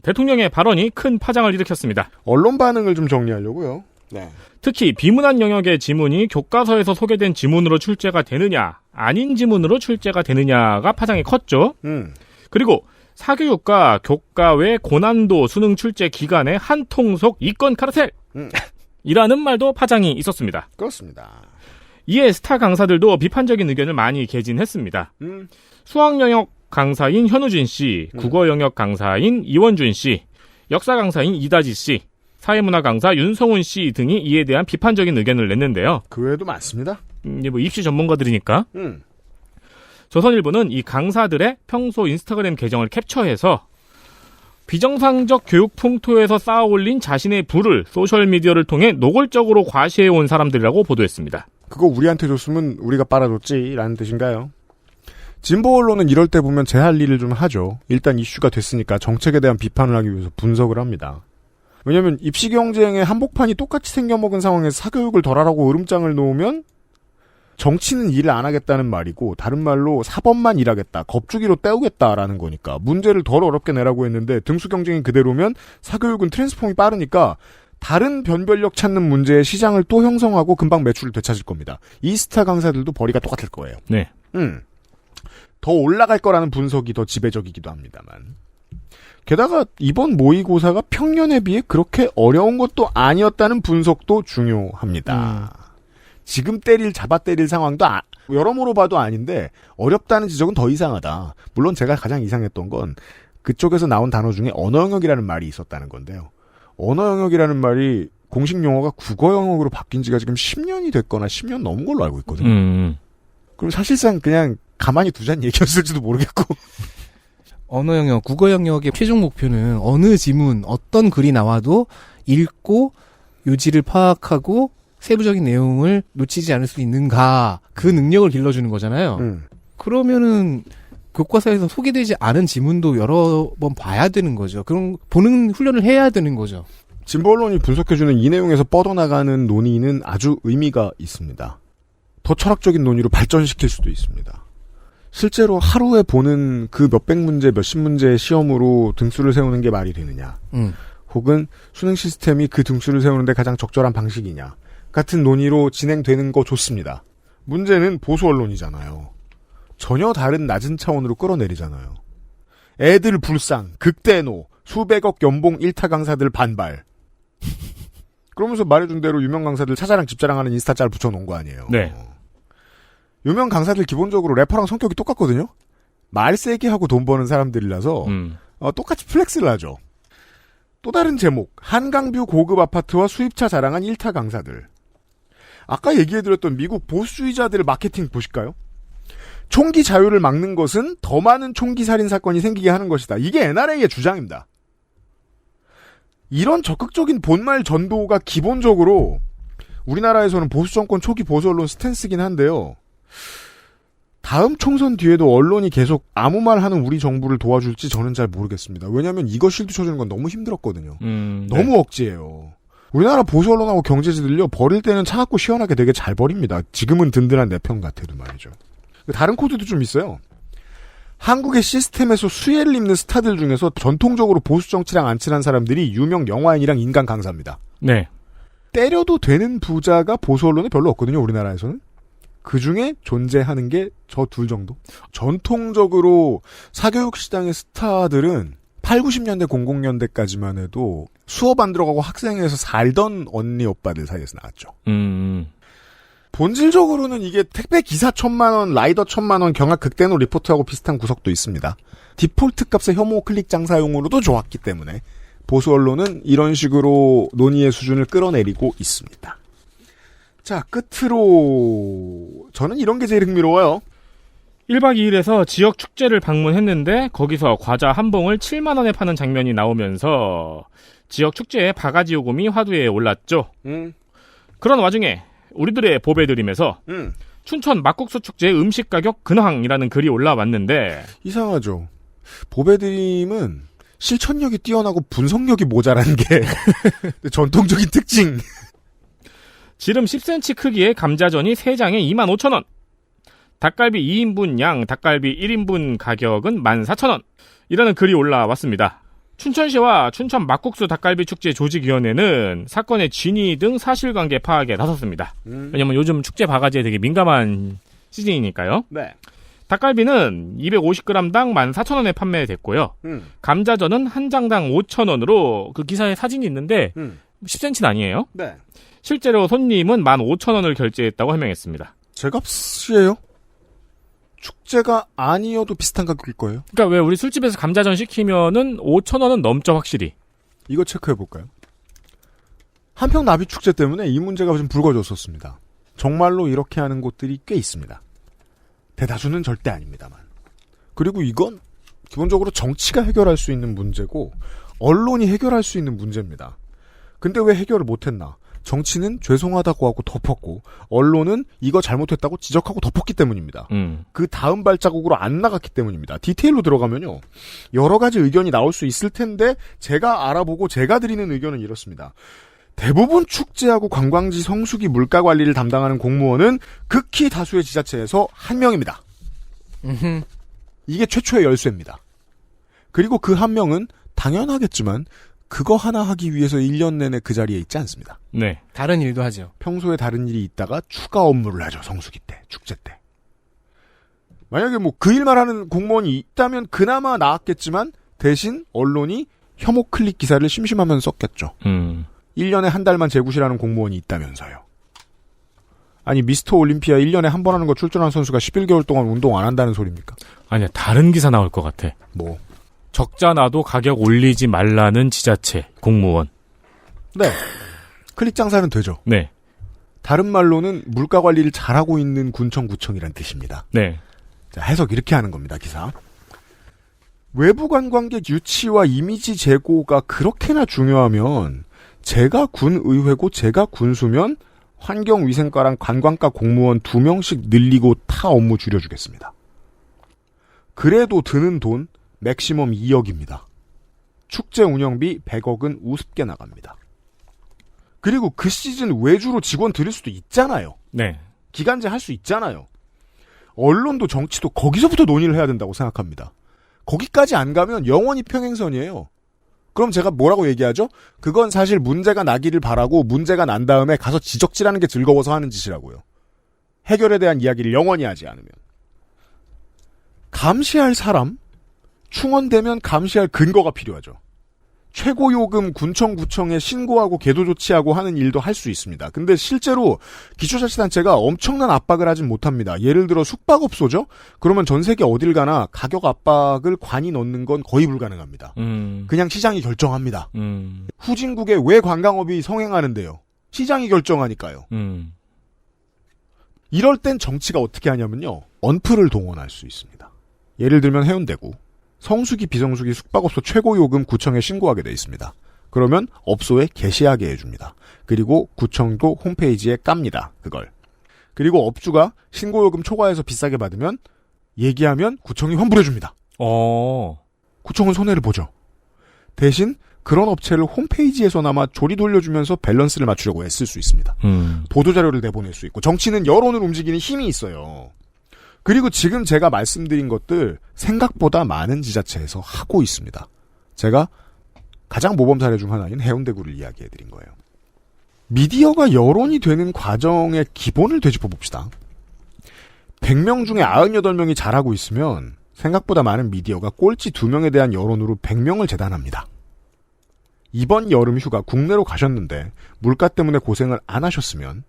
대통령의 발언이 큰 파장을 일으켰습니다. 언론 반응을 좀 정리하려고요. 네. 특히 비문안 영역의 지문이 교과서에서 소개된 지문으로 출제가 되느냐, 아닌 지문으로 출제가 되느냐가 파장이 컸죠. 그리고 사교육과 교과 외 고난도 수능 출제 기간에 한통속 이권 카르텔! 이라는 말도 파장이 있었습니다. 그렇습니다. 이에 스타 강사들도 비판적인 의견을 많이 개진했습니다. 수학 영역 강사인 현우진 씨, 국어 영역 강사인 이원준 씨, 역사 강사인 이다지 씨, 사회문화 강사 윤성훈 씨 등이 이에 대한 비판적인 의견을 냈는데요. 그 외에도 많습니다. 뭐 입시 전문가들이니까. 조선일보는 이 강사들의 평소 인스타그램 계정을 캡처해서 비정상적 교육 풍토에서 쌓아올린 자신의 부를 소셜미디어를 통해 노골적으로 과시해온 사람들이라고 보도했습니다. 그거 우리한테 줬으면 우리가 빨아줬지라는 뜻인가요? 진보 언론은 이럴 때 보면 제 할 일을 좀 하죠. 일단 이슈가 됐으니까 정책에 대한 비판을 하기 위해서 분석을 합니다. 왜냐면 입시 경쟁에 한복판이 똑같이 생겨먹은 상황에서 사교육을 덜 하라고 으름장을 놓으면 정치는 일을 안 하겠다는 말이고 다른 말로 사법만 일하겠다, 겁주기로 때우겠다라는 거니까 문제를 덜 어렵게 내라고 했는데 등수 경쟁이 그대로면 사교육은 트랜스폼이 빠르니까 다른 변별력 찾는 문제의 시장을 또 형성하고 금방 매출을 되찾을 겁니다. 이 스타 강사들도 벌이가 똑같을 거예요. 네. 더 올라갈 거라는 분석이 더 지배적이기도 합니다만. 게다가 이번 모의고사가 평년에 비해 그렇게 어려운 것도 아니었다는 분석도 중요합니다. 지금 잡아 때릴 상황도 여러모로 봐도 아닌데 어렵다는 지적은 더 이상하다. 물론 제가 가장 이상했던 건 그쪽에서 나온 단어 중에 언어 영역이라는 말이 있었다는 건데요. 언어 영역이라는 말이 공식 용어가 국어 영역으로 바뀐 지가 지금 10년이 됐거나 10년 넘은 걸로 알고 있거든요. 그럼 사실상 그냥 가만히 두자는 얘기였을지도 모르겠고. 언어 영역, 국어 영역의 최종 목표는 어느 지문, 어떤 글이 나와도 읽고 요지를 파악하고 세부적인 내용을 놓치지 않을 수 있는가, 그 능력을 길러주는 거잖아요. 그러면은 교과서에서 소개되지 않은 지문도 여러 번 봐야 되는 거죠. 그런 보는 훈련을 해야 되는 거죠. 진보 언론이 분석해주는 이 내용에서 뻗어나가는 논의는 아주 의미가 있습니다. 더 철학적인 논의로 발전시킬 수도 있습니다. 실제로 하루에 보는 그 몇백 문제, 몇십 문제의 시험으로 등수를 세우는 게 말이 되느냐. 혹은 수능 시스템이 그 등수를 세우는데 가장 적절한 방식이냐. 같은 논의로 진행되는 거 좋습니다. 문제는 보수 언론이잖아요. 전혀 다른 낮은 차원으로 끌어내리잖아요. 애들 불상, 극대노, 수백억 연봉 일타 강사들 반발. 그러면서 말해준 대로 유명 강사들 차자랑 집자랑하는 인스타 짤 붙여놓은 거 아니에요. 네. 유명 강사들 기본적으로 래퍼랑 성격이 똑같거든요. 말 세게 하고 돈 버는 사람들이라서 똑같이 플렉스를 하죠. 또 다른 제목, 한강뷰 고급 아파트와 수입차 자랑한 일타 강사들. 아까 얘기해드렸던 미국 보수주의자들 마케팅 보실까요? 총기 자유를 막는 것은 더 많은 총기 살인 사건이 생기게 하는 것이다. 이게 NRA의 주장입니다. 이런 적극적인 본말 전도가 기본적으로 우리나라에서는 보수 정권 초기 보수 언론 스탠스긴 한데요. 다음 총선 뒤에도 언론이 계속 아무 말 하는 우리 정부를 도와줄지 저는 잘 모르겠습니다. 왜냐하면 이거 실드 쳐주는 건 너무 힘들었거든요. 너무 억지예요. 우리나라 보수 언론하고 경제지들요, 버릴 때는 차갑고 시원하게 되게 잘 버립니다. 지금은 든든한 내 편 같아도 말이죠. 다른 코드도 좀 있어요. 한국의 시스템에서 수혜를 입는 스타들 중에서 전통적으로 보수 정치랑 안 친한 사람들이 유명 영화인이랑 인간 강사입니다. 네. 때려도 되는 부자가 보수 언론에 별로 없거든요, 우리나라에서는. 그 중에 존재하는 게 저 둘 정도? 전통적으로 사교육 시장의 스타들은 8, 90년대, 00년대까지만 해도 수업 안 들어가고 학생회에서 살던 언니 오빠들 사이에서 나왔죠. 본질적으로는 이게 택배 기사 1,000만원, 라이더 1,000만원, 경합 극대노 리포트하고 비슷한 구석도 있습니다. 디폴트 값의 혐오 클릭 장사용으로도 좋았기 때문에 보수 언론은 이런 식으로 논의의 수준을 끌어내리고 있습니다. 자, 끝으로 저는 이런 게 제일 흥미로워요. 1박 2일에서 지역 축제를 방문했는데 거기서 과자 한 봉을 7만 원에 파는 장면이 나오면서 지역 축제의 바가지 요금이 화두에 올랐죠. 그런 와중에 우리들의 보배드림에서 춘천 막국수 축제의 음식 가격 근황이라는 글이 올라왔는데 이상하죠. 보배드림은 실천력이 뛰어나고 분석력이 모자란 게 전통적인 특징. 지름 10cm 크기의 감자전이 3장에 25,000원. 닭갈비 2인분 양 닭갈비 1인분 가격은 14,000원. 이라는 글이 올라왔습니다. 춘천시와 춘천 막국수 닭갈비 축제 조직위원회는 사건의 진위 등 사실관계 파악에 나섰습니다. 왜냐면 요즘 축제 바가지에 되게 민감한 시즌이니까요. 네. 닭갈비는 250g당 14,000원에 판매됐고요. 감자전은 한 장당 5,000원으로 그 기사에 사진이 있는데 10cm는 아니에요. 네. 실제로 손님은 15,000원을 결제했다고 해명했습니다. 제값이에요? 축제가 아니어도 비슷한 가격일 거예요? 그러니까 왜 우리 술집에서 감자전 시키면은 5,000원은 넘죠, 확실히. 이거 체크해볼까요? 한평 나비축제 때문에 이 문제가 좀 불거졌었습니다. 정말로 이렇게 하는 곳들이 꽤 있습니다. 대다수는 절대 아닙니다만. 그리고 이건 기본적으로 정치가 해결할 수 있는 문제고 언론이 해결할 수 있는 문제입니다. 근데 왜 해결을 못했나? 정치는 죄송하다고 하고 덮었고 언론은 이거 잘못했다고 지적하고 덮었기 때문입니다. 그 다음 발자국으로 안 나갔기 때문입니다. 디테일로 들어가면요. 여러 가지 의견이 나올 수 있을 텐데 제가 알아보고 제가 드리는 의견은 이렇습니다. 대부분 축제하고 관광지 성수기 물가 관리를 담당하는 공무원은 극히 다수의 지자체에서 한 명입니다. 이게 최초의 열쇠입니다. 그리고 그 한 명은 당연하겠지만 그거 하나 하기 위해서 1년 내내 그 자리에 있지 않습니다. 네. 다른 일도 하죠. 평소에 다른 일이 있다가 추가 업무를 하죠. 성수기 때, 축제 때. 만약에 뭐 그 일만 하는 공무원이 있다면 그나마 나았겠지만 대신 언론이 혐오 클릭 기사를 심심하면 썼겠죠. 1년에 한 달만 재구실하는 공무원이 있다면서요. 아니 미스터 올림피아 1년에 한 번 하는 거 출전한 선수가 11개월 동안 운동 안 한다는 소리입니까? 아니야, 다른 기사 나올 것 같아. 뭐? 적자 나도 가격 올리지 말라는 지자체 공무원. 네. 클릭 장사는 되죠. 네. 다른 말로는 물가 관리를 잘하고 있는 군청구청이란 뜻입니다. 네. 자, 해석 이렇게 하는 겁니다. 기사. 외부 관광객 유치와 이미지 제고가 그렇게나 중요하면 제가 군의회고 제가 군수면 환경위생과랑 관광과 공무원 2명씩 늘리고 타 업무 줄여주겠습니다. 그래도 드는 돈 맥시멈 2억입니다. 축제 운영비 100억은 우습게 나갑니다. 그리고 그 시즌 외주로 직원 들일 수도 있잖아요. 네. 기간제 할 수 있잖아요. 언론도 정치도 거기서부터 논의를 해야 된다고 생각합니다. 거기까지 안 가면 영원히 평행선이에요. 그럼 제가 뭐라고 얘기하죠? 그건 사실 문제가 나기를 바라고 문제가 난 다음에 가서 지적질하는 게 즐거워서 하는 짓이라고요. 해결에 대한 이야기를 영원히 하지 않으면. 감시할 사람? 충원되면 감시할 근거가 필요하죠. 최고요금 군청구청에 신고하고 계도 조치하고 하는 일도 할 수 있습니다. 근데 실제로 기초자치단체가 엄청난 압박을 하진 못합니다. 예를 들어 숙박업소죠? 그러면 전 세계 어딜 가나 가격 압박을 관이 넣는 건 거의 불가능합니다. 그냥 시장이 결정합니다. 후진국에 왜 관광업이 성행하는데요? 시장이 결정하니까요. 이럴 땐 정치가 어떻게 하냐면요. 언플을 동원할 수 있습니다. 예를 들면 해운대구. 성수기 비성수기 숙박업소 최고요금 구청에 신고하게 돼 있습니다. 그러면 업소에 게시하게 해줍니다. 그리고 구청도 홈페이지에 깝니다. 그걸. 그리고 업주가 신고요금 초과해서 비싸게 받으면 얘기하면 구청이 환불해줍니다. 구청은 손해를 보죠. 대신 그런 업체를 홈페이지에서나마 조리 돌려주면서 밸런스를 맞추려고 애쓸 수 있습니다. 보도자료를 내보낼 수 있고 정치는 여론을 움직이는 힘이 있어요. 그리고 지금 제가 말씀드린 것들 생각보다 많은 지자체에서 하고 있습니다. 제가 가장 모범 사례 중 하나인 해운대구를 이야기해드린 거예요. 미디어가 여론이 되는 과정의 기본을 되짚어 봅시다. 100명 중에 98명이 잘하고 있으면 생각보다 많은 미디어가 꼴찌 2명에 대한 여론으로 100명을 재단합니다. 이번 여름 휴가 국내로 가셨는데 물가 때문에 고생을 안 하셨으면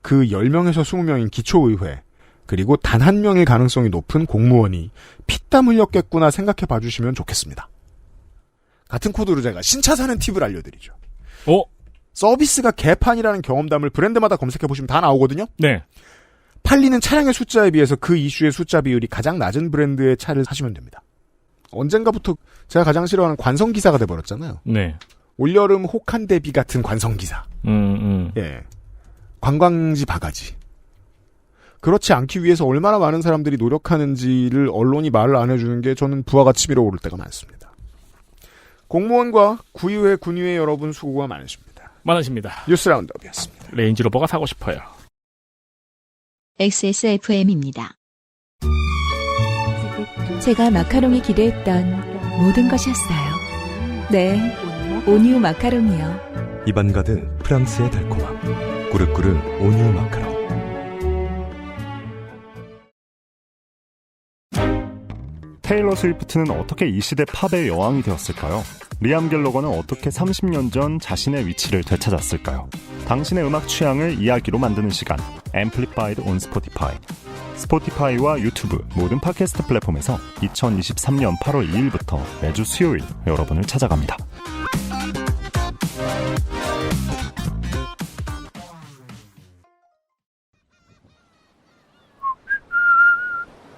그 10명에서 20명인 기초의회 그리고 단 한 명일 가능성이 높은 공무원이 피땀 흘렸겠구나 생각해 봐주시면 좋겠습니다. 같은 코드로 제가 신차 사는 팁을 알려드리죠. 서비스가 개판이라는 경험담을 브랜드마다 검색해 보시면 다 나오거든요. 네. 팔리는 차량의 숫자에 비해서 그 이슈의 숫자 비율이 가장 낮은 브랜드의 차를 사시면 됩니다. 언젠가부터 제가 가장 싫어하는 관성기사가 돼버렸잖아요. 네. 올여름 혹한 대비 같은 관성기사. 예. 관광지 바가지. 그렇지 않기 위해서 얼마나 많은 사람들이 노력하는지를 언론이 말을 안 해주는 게 저는 부하가 치밀어 오를 때가 많습니다. 공무원과 구의회, 군의회 여러분 수고가 많으십니다. 많으십니다. 뉴스 라운드업이었습니다. 레인지로버가 사고 싶어요. XSFM입니다. 제가 마카롱이 기대했던 모든 것이었어요. 네, 오뉴 마카롱이요. 입안 가득 프랑스의 달콤함. 꾸르꾸르 오뉴 마카롱. 테일러 스위프트는 어떻게 이 시대 팝의 여왕이 되었을까요? 리암 갤러거는 어떻게 30년 전 자신의 위치를 되찾았을까요? 당신의 음악 취향을 이야기로 만드는 시간, Amplified on Spotify. 스포티파이와 유튜브 모든 팟캐스트 플랫폼에서 2023년 8월 2일부터 매주 수요일 여러분을 찾아갑니다.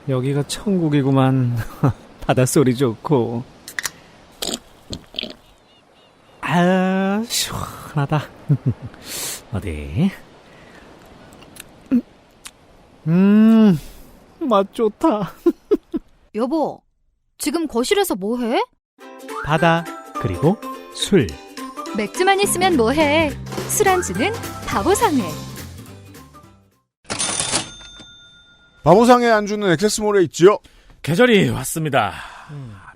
여기가 천국이구만. 바닷소리 좋고. 아, 시원하다. 어디? 맛 좋다. 여보, 지금 거실에서 뭐해? 바다, 그리고 술. 맥주만 있으면 뭐해? 술안주는 바보상회. 바보상의 안주는 액세스몰에 있지요. 계절이 왔습니다.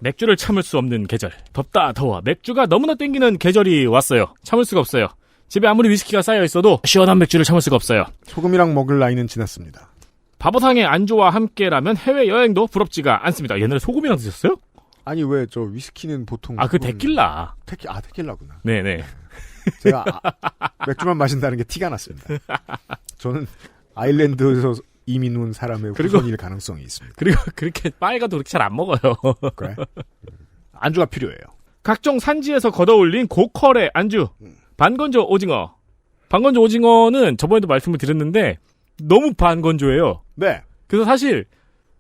맥주를 참을 수 없는 계절. 덥다 더워 맥주가 너무나 땡기는 계절이 왔어요. 참을 수가 없어요. 집에 아무리 위스키가 쌓여 있어도 시원한 맥주를 참을 수가 없어요. 소금이랑 먹을 나이는 지났습니다. 바보상의 안주와 함께라면 해외여행도 부럽지가 않습니다. 옛날에 소금이랑 드셨어요? 아니 왜 저 위스키는 보통 그 데킬라. 데킬라구나. 네네. 제가 맥주만 마신다는 게 티가 났습니다. 저는 아일랜드에서 이민 온 사람의 후손일 가능성이 있습니다. 그리고 그렇게 빨가도 그렇게 잘 안 먹어요. 그래? 안주가 필요해요. 각종 산지에서 걷어올린 고퀄의 안주. 반건조 오징어, 반건조 오징어는 저번에도 말씀을 드렸는데 너무 반건조해요. 네. 그래서 사실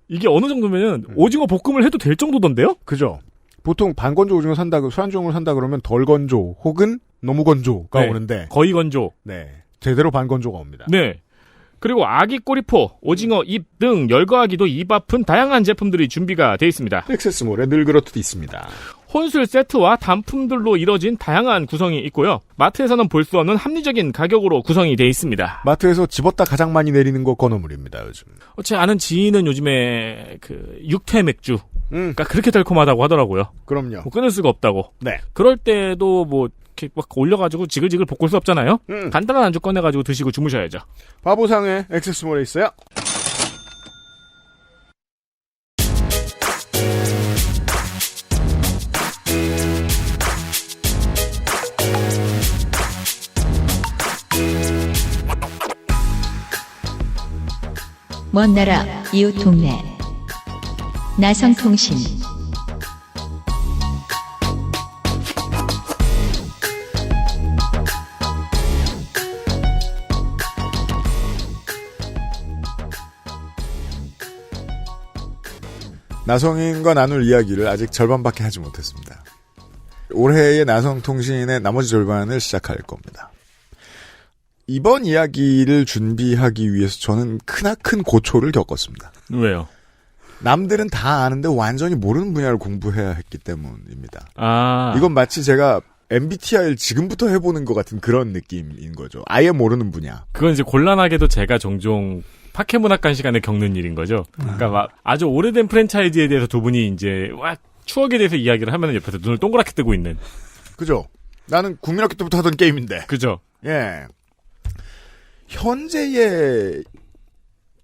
이게 어느 정도면은 오징어 볶음을 해도 될 정도던데요? 그죠. 보통 반건조 오징어 술안주용으로 산다 그러면 덜 건조 혹은 너무 건조가 네. 오는데 거의 건조. 네. 제대로 반건조가 옵니다. 네. 그리고 아기 꼬리포, 오징어 잎 등 열거하기도 입 아픈 다양한 제품들이 준비가 되어 있습니다. 액세스몰에 늘 그렇듯 있습니다. 혼술 세트와 단품들로 이뤄진 다양한 구성이 있고요. 마트에서는 볼 수 없는 합리적인 가격으로 구성이 되어 있습니다. 마트에서 집었다 가장 많이 내리는 거 건어물입니다, 요즘. 제 아는 지인은 요즘에 그 육퇴 맥주, 그러니까 그렇게 달콤하다고 하더라고요. 그럼요. 끊을 수가 없다고. 네. 그럴 때도 이렇게 막 올려가지고 지글지글 볶을 수 없잖아요. 간단한 안주 꺼내가지고 드시고 주무셔야죠. 바보상회 액세스몰에 있어요. 먼 나라 이웃 동네 나성통신 나성인과 나눌 이야기를 아직 절반밖에 하지 못했습니다. 올해의 나성통신의 나머지 절반을 시작할 겁니다. 이번 이야기를 준비하기 위해서 저는 크나큰 고초를 겪었습니다. 왜요? 남들은 다 아는데 완전히 모르는 분야를 공부해야 했기 때문입니다. 아. 이건 마치 제가 MBTI를 지금부터 해보는 것 같은 그런 느낌인 거죠. 아예 모르는 분야. 그건 이제 곤란하게도 제가 종종 파케문학관 시간에 겪는 일인 거죠. 그러니까 막 아주 오래된 프랜차이즈에 대해서 두 분이 이제 와 추억에 대해서 이야기를 하면 옆에서 눈을 동그랗게 뜨고 있는. 그죠? 나는 국민학교 때부터 하던 게임인데. 그죠? 예. 현재의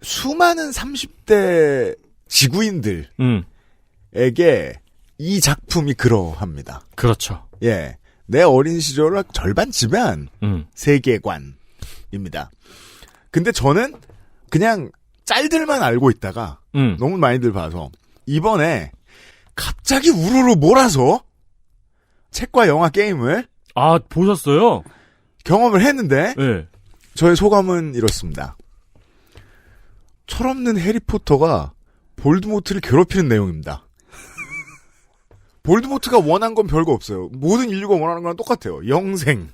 수많은 30대 지구인들에게 이 작품이 그러합니다. 그렇죠. 예. 내 어린 시절을 절반 지배한 세계관입니다. 근데 저는 그냥 짤들만 알고 있다가 너무 많이들 봐서 이번에 갑자기 우르르 몰아서 책과 영화 게임을 보셨어요? 경험을 했는데 네. 저의 소감은 이렇습니다. 철없는 해리포터가 볼드모트를 괴롭히는 내용입니다. 볼드모트가 원한 건 별거 없어요. 모든 인류가 원하는 거랑 똑같아요. 영생.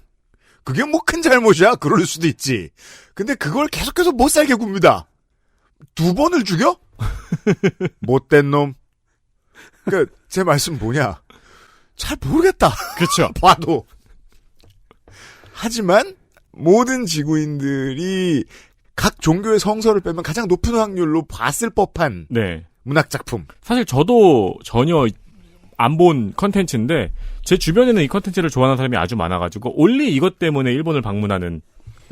그게 뭐 큰 잘못이야? 그럴 수도 있지. 근데 그걸 계속해서 못 살게 굽니다. 2번을 죽여? 못된 놈. 그러니까 제 말씀 뭐냐. 잘 모르겠다. 그렇죠. 봐도. 하지만 모든 지구인들이 각 종교의 성서를 빼면 가장 높은 확률로 봤을 법한 문학작품. 사실 저도 전혀 안 본 컨텐츠인데 제 주변에는 이 컨텐츠를 좋아하는 사람이 아주 많아가지고 올리 이것 때문에 일본을 방문하는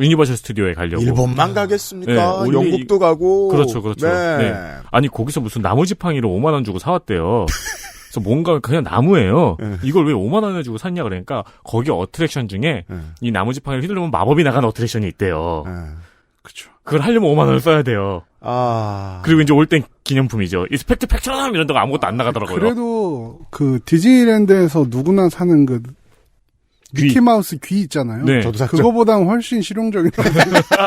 유니버셜 스튜디오에 가려고. 일본만 가겠습니까? 네, 영국도 가고. 그렇죠. 네. 네. 아니 거기서 무슨 나무 지팡이로 5만 원 주고 사왔대요. 그래서 뭔가 그냥 나무예요. 이걸 왜 5만 원을 주고 샀냐 그러니까 거기 어트랙션 중에 이 나무 지팡이를 휘두르면 마법이 나가는 어트랙션이 있대요. 그렇죠. 그걸 하려면 5만 원을 써야 돼요. 그리고 이제 올 땐 기념품이죠. 이스펙트 팩처럼 이런 데가 아무것도 안 나가더라고요. 그래도 그 디즈니랜드에서 누구나 사는 그 미키마우스 귀 있잖아요. 네. 저도 샀죠. 그거보다는 훨씬 실용적이라고.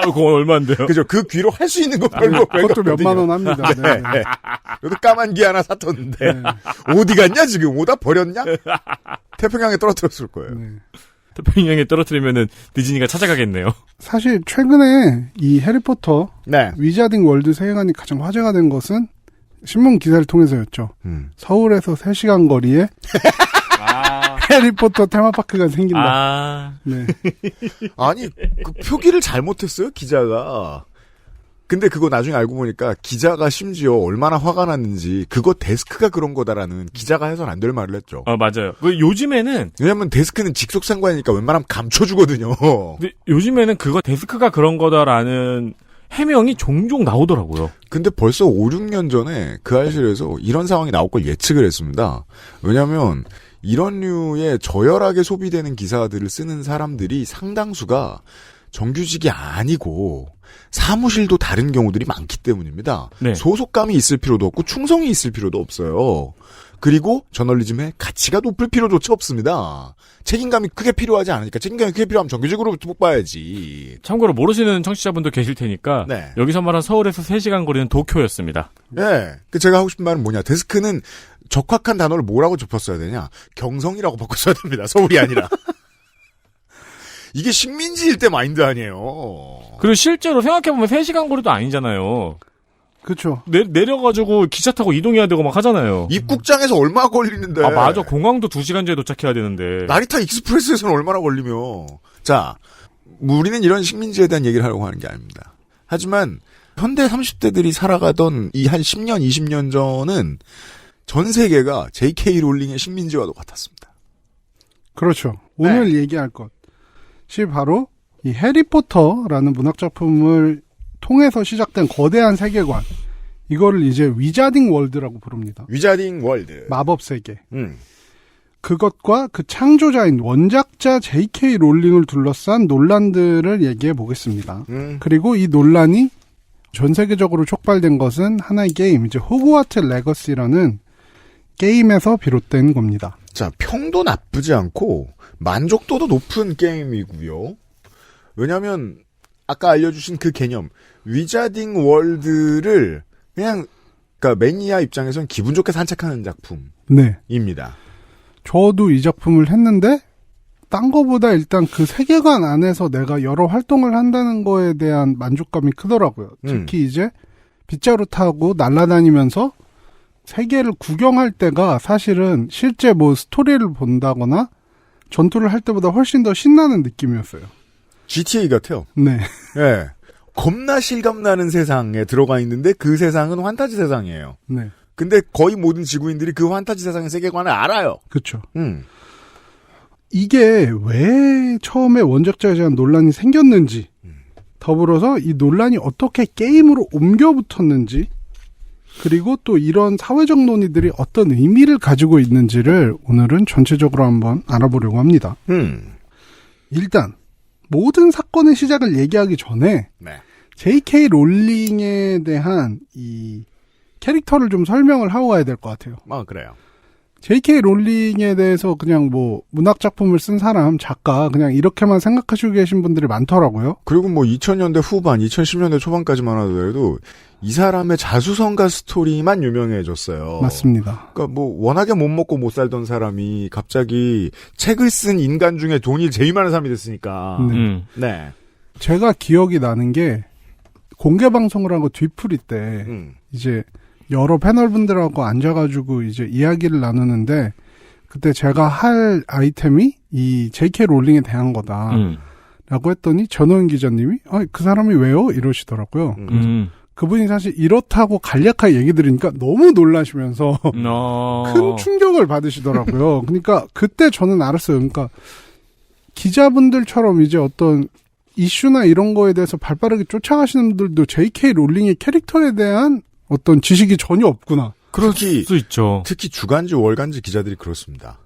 그건 얼마인데요? 그죠. 그 귀로 할 수 있는 거 별거 그것도 몇만 원 합니다. 네. 네. 그래도 까만 귀 하나 샀던데. 네. 어디 갔냐 지금? 오다 버렸냐? 태평양에 떨어뜨렸을 거예요. 네. 태평양에 떨어뜨리면은 디즈니가 찾아가겠네요. 사실 최근에 이 해리포터 위자딩 월드 세계관이 가장 화제가 된 것은 신문 기사를 통해서였죠. 서울에서 3시간 거리에 해리포터 테마파크가 생긴다. 네. 아니 그 표기를 잘못했어요 기자가. 근데 그거 나중에 알고 보니까 기자가 심지어 얼마나 화가 났는지 그거 데스크가 그런 거다라는 기자가 해서는 안 될 말을 했죠. 맞아요. 요즘에는 왜냐면 데스크는 직속 상관이니까 웬만하면 감춰주거든요. 근데 요즘에는 그거 데스크가 그런 거다라는 해명이 종종 나오더라고요. 근데 벌써 5, 6년 전에 그 알실에서 이런 상황이 나올 걸 예측을 했습니다. 왜냐면 이런 류의 저열하게 소비되는 기사들을 쓰는 사람들이 상당수가 정규직이 아니고 사무실도 다른 경우들이 많기 때문입니다. 네. 소속감이 있을 필요도 없고 충성이 있을 필요도 없어요. 그리고 저널리즘의 가치가 높을 필요조차 없습니다. 책임감이 크게 필요하지 않으니까 책임감이 크게 필요하면 정규직으로 뽑아야지. 참고로 모르시는 청취자분도 계실 테니까 네. 여기서 말한 서울에서 3시간 거리는 도쿄였습니다. 네. 제가 하고 싶은 말은 뭐냐. 데스크는 적확한 단어를 뭐라고 좁혔어야 되냐. 경성이라고 바꿨어야 됩니다. 서울이 아니라. 이게 식민지일 때 마인드 아니에요. 그리고 실제로 생각해보면 3시간 거리도 아니잖아요. 그렇죠. 내려가지고 기차 타고 이동해야 되고 막 하잖아요. 입국장에서 얼마나 걸리는데. 아, 맞아. 공항도 2시간째에 도착해야 되는데. 나리타 익스프레스에서는 얼마나 걸리며. 자, 우리는 이런 식민지에 대한 얘기를 하려고 하는 게 아닙니다. 하지만 현대 30대들이 살아가던 이 한 10년, 20년 전은 전 세계가 J.K. 롤링의 식민지와도 같았습니다. 그렇죠. 오늘 얘기할 것이 바로 이 해리포터라는 문학작품을 통해서 시작된 거대한 세계관. 이거를 이제 위자딩 월드라고 부릅니다. 위자딩 월드. 마법 세계. 그것과 그 창조자인 원작자 J.K. 롤링을 둘러싼 논란들을 얘기해 보겠습니다. 그리고 이 논란이 전 세계적으로 촉발된 것은 하나의 게임, 이제 호그와트 레거시라는 게임에서 비롯된 겁니다. 자, 평도 나쁘지 않고 만족도도 높은 게임이고요. 왜냐하면 아까 알려주신 그 개념 위자딩 월드를 그냥 그러니까 매니아 입장에서는 기분 좋게 산책하는 작품입니다. 네. 저도 이 작품을 했는데 딴 거보다 일단 그 세계관 안에서 내가 여러 활동을 한다는 거에 대한 만족감이 크더라고요. 특히 이제 빗자루 타고 날아다니면서 세계를 구경할 때가 사실은 실제 뭐 스토리를 본다거나 전투를 할 때보다 훨씬 더 신나는 느낌이었어요. GTA 같아요. 네. 예. 겁나 실감나는 세상에 들어가 있는데 그 세상은 환타지 세상이에요. 네. 근데 거의 모든 지구인들이 그 환타지 세상의 세계관을 알아요. 그렇죠. 이게 왜 처음에 원작자에 대한 논란이 생겼는지, 더불어서 이 논란이 어떻게 게임으로 옮겨 붙었는지, 그리고 또 이런 사회적 논의들이 어떤 의미를 가지고 있는지를 오늘은 전체적으로 한번 알아보려고 합니다. 일단 모든 사건의 시작을 얘기하기 전에 J.K. 롤링에 대한 이 캐릭터를 좀 설명을 하고 가야 될 것 같아요. 아, 그래요. J.K. 롤링에 대해서 그냥 뭐 문학작품을 쓴 사람, 작가 그냥 이렇게만 생각하시고 계신 분들이 많더라고요. 그리고 뭐 2000년대 후반, 2010년대 초반까지만 하더라도 이 사람의 자수성가 스토리만 유명해졌어요. 맞습니다. 그러니까 뭐 워낙에 못 먹고 못 살던 사람이 갑자기 책을 쓴 인간 중에 돈이 제일 많은 사람이 됐으니까. 네. 제가 기억이 나는 게 공개 방송을 한 거 뒤풀이 때 이제 여러 패널분들하고 앉아가지고 이제 이야기를 나누는데 그때 제가 할 아이템이 이 J.K. 롤링에 대한 거다. 라고 했더니 전호연 기자님이 그 사람이 왜요? 이러시더라고요. 그분이 사실 이렇다고 간략하게 얘기 들으니까 너무 놀라시면서 큰 충격을 받으시더라고요. 그러니까 그때 저는 알았어요. 그러니까 기자분들처럼 이제 어떤 이슈나 이런 거에 대해서 발빠르게 쫓아가시는 분들도 J.K. 롤링의 캐릭터에 대한 어떤 지식이 전혀 없구나. 그렇지. 수 있죠. 특히 주간지, 월간지 기자들이 그렇습니다.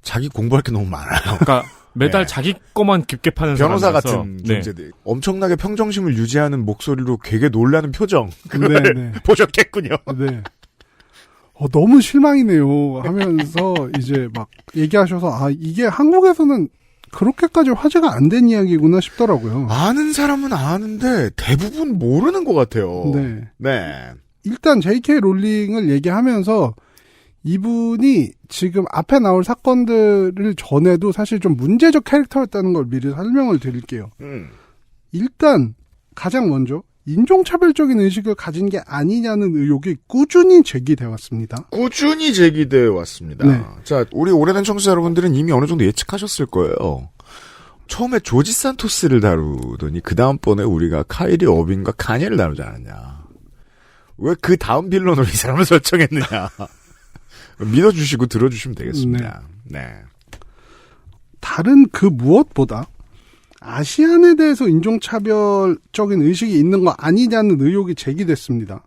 자기 공부할 게 너무 많아요. 그러니까 매달 자기 거만 깊게 파는 변호사 사람이라서. 같은 존재들. 엄청나게 평정심을 유지하는 목소리로 되게 놀라는 표정. 네, 네. 보셨겠군요. 네. 너무 실망이네요. 하면서 이제 막 얘기하셔서 이게 한국에서는 그렇게까지 화제가 안 된 이야기구나 싶더라고요. 아는 사람은 아는데 대부분 모르는 것 같아요. 네. 네. 일단 J.K. 롤링을 얘기하면서 이분이 지금 앞에 나올 사건들을 전에도 사실 좀 문제적 캐릭터였다는 걸 미리 설명을 드릴게요. 일단 가장 먼저 인종차별적인 의식을 가진 게 아니냐는 의혹이 꾸준히 제기돼 왔습니다. 꾸준히 제기돼 왔습니다. 네. 자, 우리 오래된 청취자 여러분들은 이미 어느 정도 예측하셨을 거예요. 처음에 조지 산토스를 다루더니 그 다음번에 우리가 카이리 어빈과 카니를 다루지 않았냐. 왜 그 다음 빌런으로 이 사람을 설정했느냐. 믿어주시고 들어주시면 되겠습니다. 네. 다른 그 무엇보다 아시안에 대해서 인종차별적인 의식이 있는 거 아니냐는 의혹이 제기됐습니다.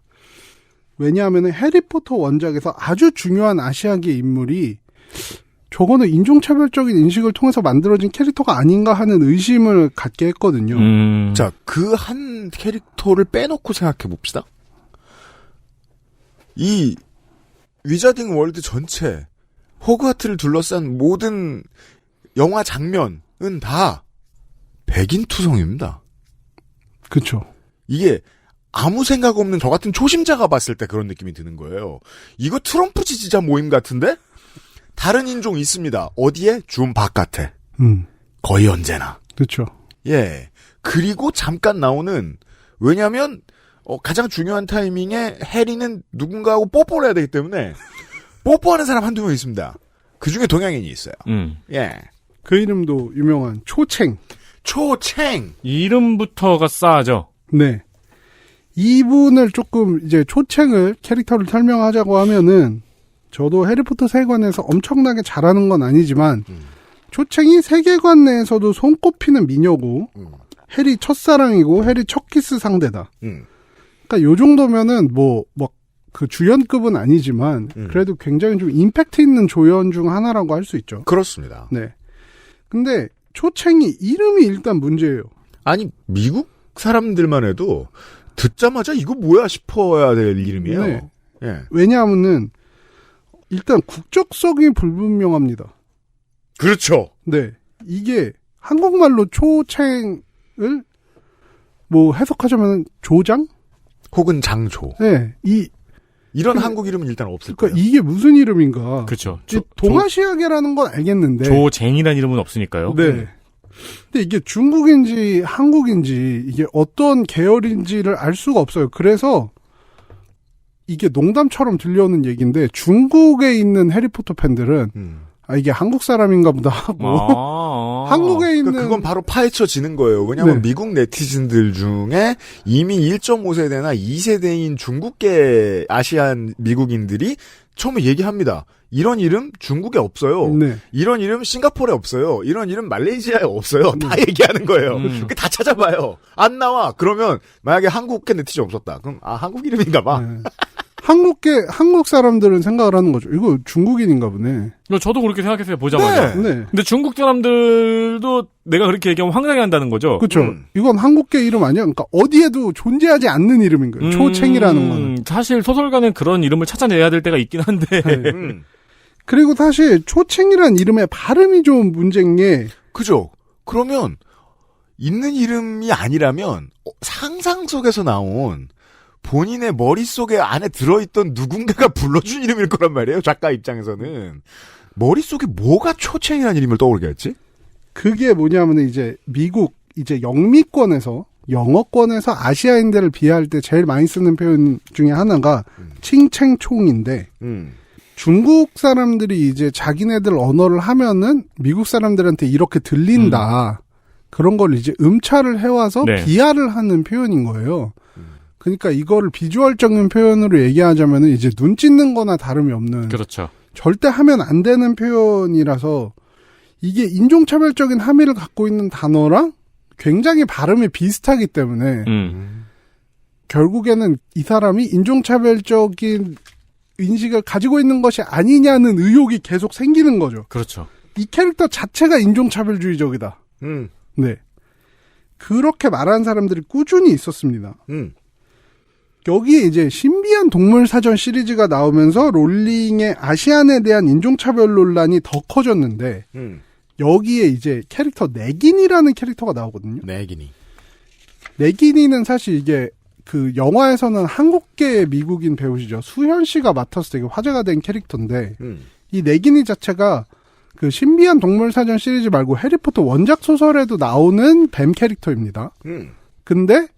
왜냐하면 해리포터 원작에서 아주 중요한 아시아계 인물이 저거는 인종차별적인 인식을 통해서 만들어진 캐릭터가 아닌가 하는 의심을 갖게 했거든요. 자, 그 한 캐릭터를 빼놓고 생각해 봅시다. 이 위자딩 월드 전체, 호그와트를 둘러싼 모든 영화 장면은 다 백인 투성입니다. 그쵸. 이게 아무 생각 없는 저 같은 초심자가 봤을 때 그런 느낌이 드는 거예요. 이거 트럼프 지지자 모임 같은데? 다른 인종 있습니다. 어디에? 줌 바깥에. 거의 언제나. 그렇죠. 예. 그리고 잠깐 나오는, 왜냐면 가장 중요한 타이밍에 해리는 누군가하고 뽀뽀를 해야 되기 때문에 뽀뽀하는 사람 한두 명 있습니다. 그 중에 동양인이 있어요. 예. 그 이름도 유명한 초챙. 초챙. 이름부터가 싸죠. 네. 이분을 조금 이제 초챙을 캐릭터를 설명하자고 하면은 저도 해리포터 세계관에서 엄청나게 잘하는 건 아니지만 초챙이 세계관 내에서도 손꼽히는 미녀고 해리 첫사랑이고 해리 첫 키스 상대다. 그러니까 요 정도면은 뭐 그 주연급은 아니지만 그래도 굉장히 좀 임팩트 있는 조연 중 하나라고 할 수 있죠. 그렇습니다. 네. 근데 초챙이 이름이 일단 문제예요. 아니 미국 사람들만 해도 듣자마자 이거 뭐야 싶어야 될 이름이에요. 네. 예. 왜냐하면은 일단 국적성이 불분명합니다. 그렇죠. 네. 이게 한국말로 초챙을 뭐 해석하자면 조장? 혹은 장조. 네. 이런 한국 이름은 일단 없을 그러니까 거예요. 이게 무슨 이름인가? 그렇죠. 동아시아계라는 건 알겠는데. 조쟁이라는 이름은 없으니까요. 네. 근데 이게 중국인지 한국인지 이게 어떤 계열인지를 알 수가 없어요. 그래서 이게 농담처럼 들려오는 얘기인데 중국에 있는 해리포터 팬들은 이게 한국 사람인가 보다 하고 한국에 있는 그건 바로 파헤쳐지는 거예요. 왜냐하면 네. 미국 네티즌들 중에 이미 1.5세대나 2세대인 중국계 아시안 미국인들이 처음에 얘기합니다. 이런 이름 중국에 없어요. 네. 이런 이름 싱가포르에 없어요. 이런 이름 말레이시아에 없어요. 다 얘기하는 거예요. 그렇게 다 찾아봐요. 안 나와. 그러면 만약에 한국계 네티즌 없었다. 그럼 한국 이름인가 봐. 네. 한국 사람들은 생각을 하는 거죠. 이거 중국인인가 보네. 저도 그렇게 생각했어요. 보자마자. 네. 근데 중국 사람들도 내가 그렇게 얘기하면 황당해한다는 거죠. 그렇죠. 이건 한국계 이름 아니야. 그러니까 어디에도 존재하지 않는 이름인 거예요. 초챙이라는 거는. 사실 소설가는 그런 이름을 찾아내야 될 때가 있긴 한데. 그리고 사실 초챙이라는 이름의 발음이 좀 문제인 게 그죠. 그러면 있는 이름이 아니라면 상상 속에서 나온 본인의 머릿속에 안에 들어있던 누군가가 불러준 이름일 거란 말이에요. 작가 입장에서는. 머릿속에 뭐가 초챙이라는 이름을 떠오르게 했지? 그게 뭐냐면 이제 미국 이제 영미권에서 영어권에서 아시아인들을 비하할 때 제일 많이 쓰는 표현 중에 하나가 칭챙총인데 중국 사람들이 이제 자기네들 언어를 하면은 미국 사람들한테 이렇게 들린다. 그런 걸 이제 음차를 해와서 네. 비하를 하는 표현인 거예요. 그러니까 이거를 비주얼적인 표현으로 얘기하자면은 이제 눈 찢는 거나 다름이 없는. 그렇죠. 절대 하면 안 되는 표현이라서 이게 인종차별적인 함의를 갖고 있는 단어랑 굉장히 발음이 비슷하기 때문에 결국에는 이 사람이 인종차별적인 인식을 가지고 있는 것이 아니냐는 의혹이 계속 생기는 거죠. 그렇죠. 이 캐릭터 자체가 인종차별주의적이다. 네. 그렇게 말하는 사람들이 꾸준히 있었습니다. 여기에 이제 신비한 동물 사전 시리즈가 나오면서 롤링의 아시안에 대한 인종차별 논란이 더 커졌는데 여기에 이제 캐릭터 네긴이라는 캐릭터가 나오거든요. 네긴이는 사실 이게 그 영화에서는 한국계 미국인 배우시죠. 수현 씨가 맡아서 되게 화제가 된 캐릭터인데 이 네긴이 자체가 그 신비한 동물 사전 시리즈 말고 해리포터 원작 소설에도 나오는 뱀 캐릭터입니다. 근데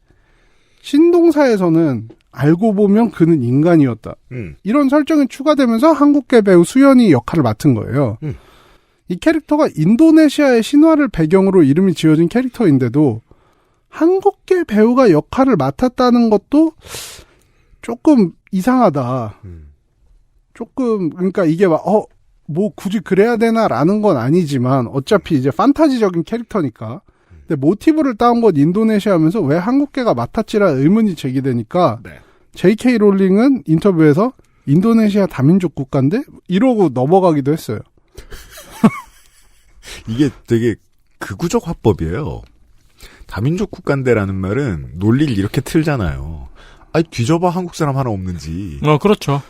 신동사에서는 알고 보면 그는 인간이었다. 이런 설정이 추가되면서 한국계 배우 수연이 역할을 맡은 거예요. 이 캐릭터가 인도네시아의 신화를 배경으로 이름이 지어진 캐릭터인데도 한국계 배우가 역할을 맡았다는 것도 조금 이상하다. 조금 그러니까 이게 막 뭐 굳이 그래야 되나라는 건 아니지만 어차피 이제 판타지적인 캐릭터니까. 근데 모티브를 따온 건 인도네시아면서 왜 한국계가 맡았지라 의문이 제기되니까 J.K. 롤링은 인터뷰에서 인도네시아 다민족 국가인데 이러고 넘어가기도 했어요. 이게 되게 극우적 화법이에요. 다민족 국가인데라는 말은 논리를 이렇게 틀잖아요. 아니 뒤져봐 한국 사람 하나 없는지. 그렇죠.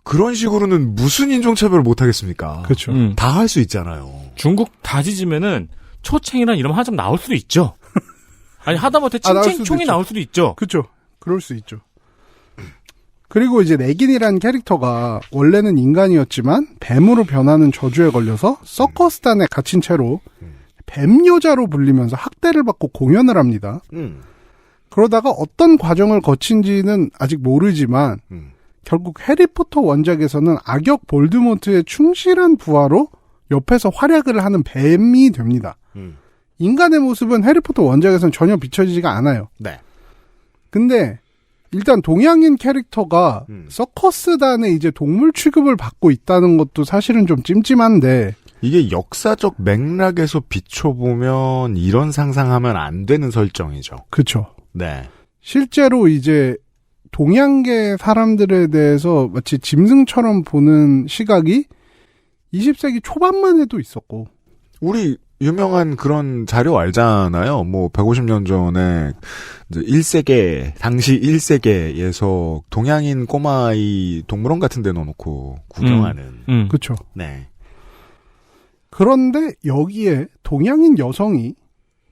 그런 식으로는 무슨 인종차별을 못 하겠습니까? 그렇죠. 다 할 수 있잖아요. 중국 다지지면은 초챙이란 이름 하나 좀 나올 수도 있죠. 아니 하다못해 칭칭총이 나올 수도 있죠. 그렇죠. 그럴 수 있죠. 그리고 이제 내긴이라는 캐릭터가 원래는 인간이었지만 뱀으로 변하는 저주에 걸려서 서커스단에 갇힌 채로 뱀 여자로 불리면서 학대를 받고 공연을 합니다. 그러다가 어떤 과정을 거친지는 아직 모르지만 결국 해리포터 원작에서는 악역 볼드모트의 충실한 부하로 옆에서 활약을 하는 뱀이 됩니다. 인간의 모습은 해리포터 원작에서는 전혀 비춰지지가 않아요. 네. 근데 일단 동양인 캐릭터가 서커스단에 이제 동물 취급을 받고 있다는 것도 사실은 좀 찜찜한데 이게 역사적 맥락에서 비춰보면 이런 상상하면 안 되는 설정이죠. 그렇죠. 네. 실제로 이제 동양계 사람들에 대해서 마치 짐승처럼 보는 시각이 20세기 초반만 해도 있었고 우리 유명한 그런 자료 알잖아요. 뭐 150년 전에 이제 1세계 당시 1세계에서 동양인 꼬마아이 동물원 같은 데 넣어놓고 구경하는. 그렇죠. 네. 그런데 여기에 동양인 여성이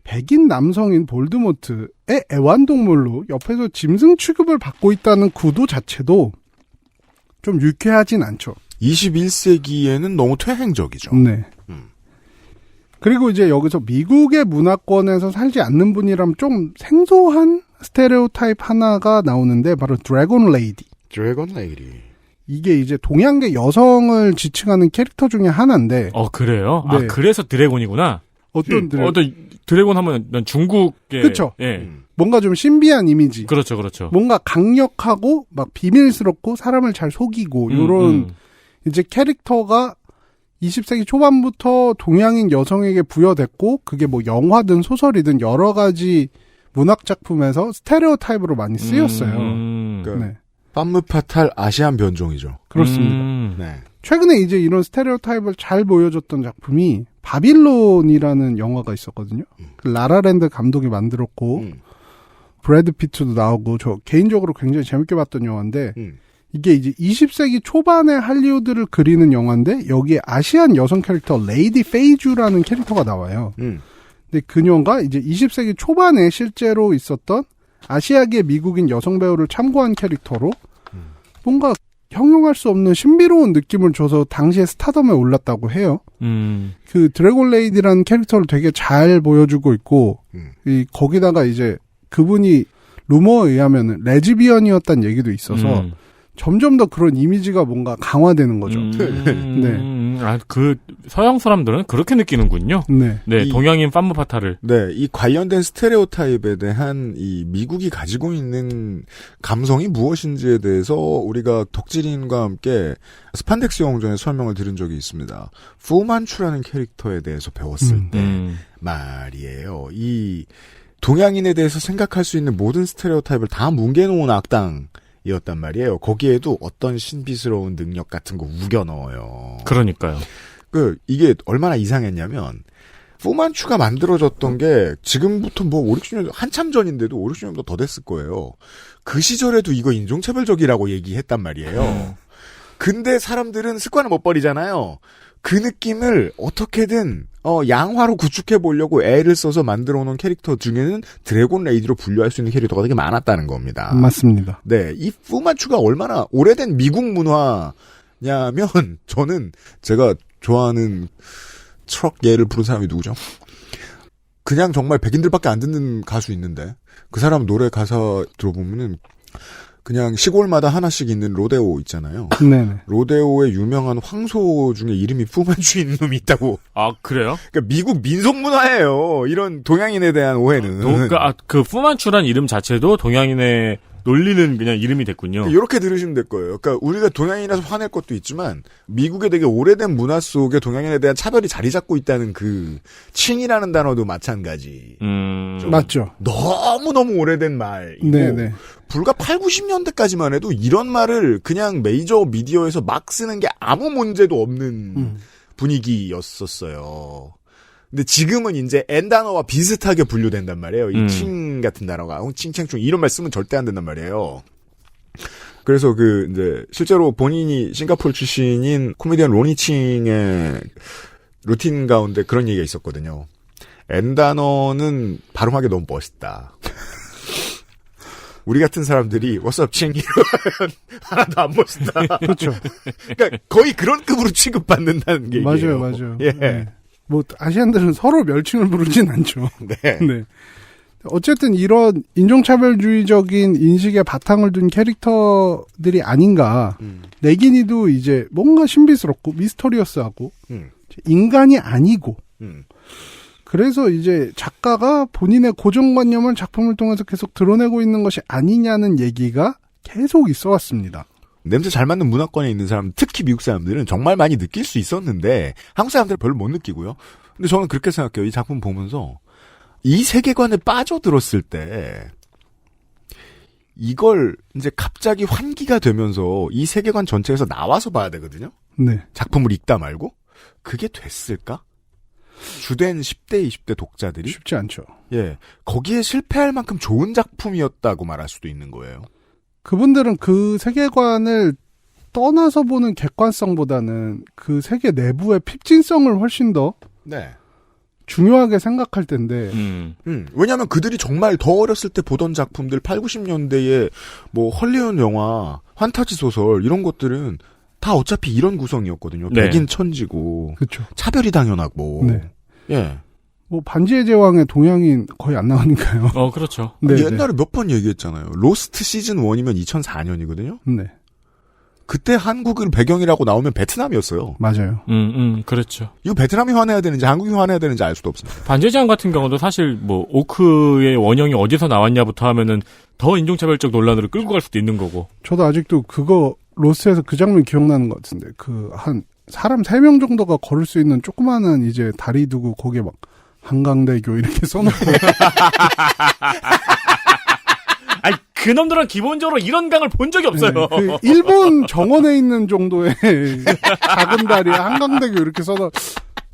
백인 남성인 볼드모트의 애완동물로 옆에서 짐승 취급을 받고 있다는 구도 자체도 좀 유쾌하진 않죠. 21세기에는 너무 퇴행적이죠. 네. 그리고 이제 여기서 미국의 문화권에서 살지 않는 분이라면 좀 생소한 스테레오타입 하나가 나오는데 바로 드래곤 레이디. 드래곤 레이디. 이게 이제 동양계 여성을 지칭하는 캐릭터 중에 하나인데. 그래요? 네. 아, 그래서 드래곤이구나. 어떤 드래곤? 어떤 드래곤 하면 난 중국의. 그렇죠. 예. 뭔가 좀 신비한 이미지. 그렇죠, 그렇죠. 뭔가 강력하고 막 비밀스럽고 사람을 잘 속이고 요런 이제 캐릭터가 20세기 초반부터 동양인 여성에게 부여됐고 그게 뭐 영화든 소설이든 여러 가지 문학 작품에서 스테레오타입으로 많이 쓰였어요. 네. 팜무파탈 아시안 변종이죠. 그렇습니다. 네. 최근에 이제 이런 스테레오타입을 잘 보여줬던 작품이 바빌론이라는 영화가 있었거든요. 라라랜드 감독이 만들었고 브래드 피트도 나오고 저 개인적으로 굉장히 재밌게 봤던 영화인데 이게 이제 20세기 초반의 할리우드를 그리는 영화인데 여기에 아시안 여성 캐릭터 레이디 페이주라는 캐릭터가 나와요. 근데 그녀가 이제 20세기 초반에 실제로 있었던 아시아계 미국인 여성 배우를 참고한 캐릭터로 뭔가 형용할 수 없는 신비로운 느낌을 줘서 당시에 스타덤에 올랐다고 해요. 그 드래곤 레이디라는 캐릭터를 되게 잘 보여주고 있고 거기다가 이제 그분이 루머에 의하면 레즈비언이었다는 얘기도 있어서 점점 더 그런 이미지가 뭔가 강화되는 거죠. 네. 아, 그 서양 사람들은 그렇게 느끼는군요. 네. 네, 동양인 팜무파타를. 네, 이 관련된 스테레오타입에 대한 이 미국이 가지고 있는 감성이 무엇인지에 대해서 우리가 덕질인과 함께 스판덱스 영웅전에 설명을 들은 적이 있습니다. 푸만추라는 캐릭터에 대해서 배웠을 때 말이에요. 이 동양인에 대해서 생각할 수 있는 모든 스테레오타입을 다 뭉개놓은 악당. 이었단 말이에요. 거기에도 어떤 신비스러운 능력 같은 거 우겨 넣어요. 그러니까요. 이게 얼마나 이상했냐면, 푸만추가 만들어졌던 게 지금부터 뭐 5, 60년, 한참 전인데도 5, 60년도 더 됐을 거예요. 그 시절에도 이거 인종차별적이라고 얘기했단 말이에요. 근데 사람들은 습관을 못 버리잖아요. 그 느낌을 어떻게든 양화로 구축해 보려고 애를 써서 만들어 놓은 캐릭터 중에는 드래곤 레이디로 분류할 수 있는 캐릭터가 되게 많았다는 겁니다. 맞습니다. 네, 이 푸만추가 얼마나 오래된 미국 문화냐면 저는 제가 좋아하는 트럭 예를 부른 사람이 누구죠? 그냥 정말 백인들밖에 안 듣는 가수 있는데 그 사람 노래 가사 들어보면은 그냥 시골마다 하나씩 있는 로데오 있잖아요. 네네. 로데오의 유명한 황소 중에 이름이 푸만추인 놈이 있다고. 아, 그래요? 그러니까 미국 민속 문화예요. 이런 동양인에 대한 오해는. 그 푸만추란 이름 자체도 동양인의 놀리는 그냥 이름이 됐군요. 이렇게 들으시면 될 거예요. 그러니까 우리가 동양인이라서 화낼 것도 있지만 미국의 되게 오래된 문화 속에 동양인에 대한 차별이 자리 잡고 있다는 그 칭이라는 단어도 마찬가지. 맞죠. 너무너무 오래된 말이고 네네. 불과 8, 90년대까지만 해도 이런 말을 그냥 메이저 미디어에서 막 쓰는 게 아무 문제도 없는 분위기였었어요. 근데 지금은 이제 N 단어와 비슷하게 분류된단 말이에요. 이 칭 같은 단어가 칭칭충 이런 말 쓰면 절대 안 된단 말이에요. 그래서 이제 실제로 본인이 싱가포르 출신인 코미디언 로니칭의 루틴 가운데 그런 얘기가 있었거든요. N단어는 발음하기 너무 멋있다. 우리 같은 사람들이 What's up, 칭? 이러면 하나도 안 멋있다. 그렇죠. 그러니까 거의 그런 급으로 취급받는다는 게 맞아요, 맞아요. 예. 네. 뭐 아시안들은 서로 멸칭을 부르진 않죠. 네. 네. 어쨌든 이런 인종차별주의적인 인식에 바탕을 둔 캐릭터들이 아닌가. 내기니도 이제 뭔가 신비스럽고 미스터리어스하고 인간이 아니고 그래서 이제 작가가 본인의 고정관념을 작품을 통해서 계속 드러내고 있는 것이 아니냐는 얘기가 계속 있어 왔습니다. 냄새 잘 맡는 문화권에 있는 사람, 특히 미국 사람들은 정말 많이 느낄 수 있었는데 한국 사람들은 별로 못 느끼고요. 근데 저는 그렇게 생각해요. 이 작품 보면서 이 세계관에 빠져들었을 때 이걸 이제 갑자기 환기가 되면서 이 세계관 전체에서 나와서 봐야 되거든요. 네. 작품을 읽다 말고 그게 됐을까? 주된 10대, 20대 독자들이 쉽지 않죠. 예, 거기에 실패할 만큼 좋은 작품이었다고 말할 수도 있는 거예요. 그분들은 그 세계관을 떠나서 보는 객관성보다는 그 세계 내부의 핍진성을 훨씬 더 네. 중요하게 생각할 텐데. 왜냐하면 그들이 정말 더 어렸을 때 보던 작품들 8, 90년대에 뭐 헐리우드 영화, 환타지 소설 이런 것들은 다 어차피 이런 구성이었거든요. 네. 백인 천지고, 그렇죠. 차별이 당연하고. 네. 예. 뭐 반지의 제왕의 동양인 거의 안 나오니까요. 그렇죠. 네, 옛날에 몇 번 얘기했잖아요. 로스트 시즌 1이면 2004년이거든요. 네. 그때 한국을 배경이라고 나오면 베트남이었어요. 맞아요. 그렇죠. 이거 베트남이 화내야 되는지 한국이 화내야 되는지 알 수도 없습니다. 반지의제왕 같은 경우도 사실 뭐 오크의 원형이 어디서 나왔냐부터 하면은 더 인종차별적 논란으로 끌고 갈 수도 있는 거고. 저도 아직도 그거 로스에서 그 장면 기억나는 것 같은데 한 사람 3명 정도가 걸을 수 있는 조그마한 이제 다리 두고 거기에 막 한강대교 이렇게 써놓고 아니 그놈들은 기본적으로 이런 강을 본 적이 없어요. 네, 그 일본 정원에 있는 정도의 작은 다리에 한강대교 이렇게 써놔.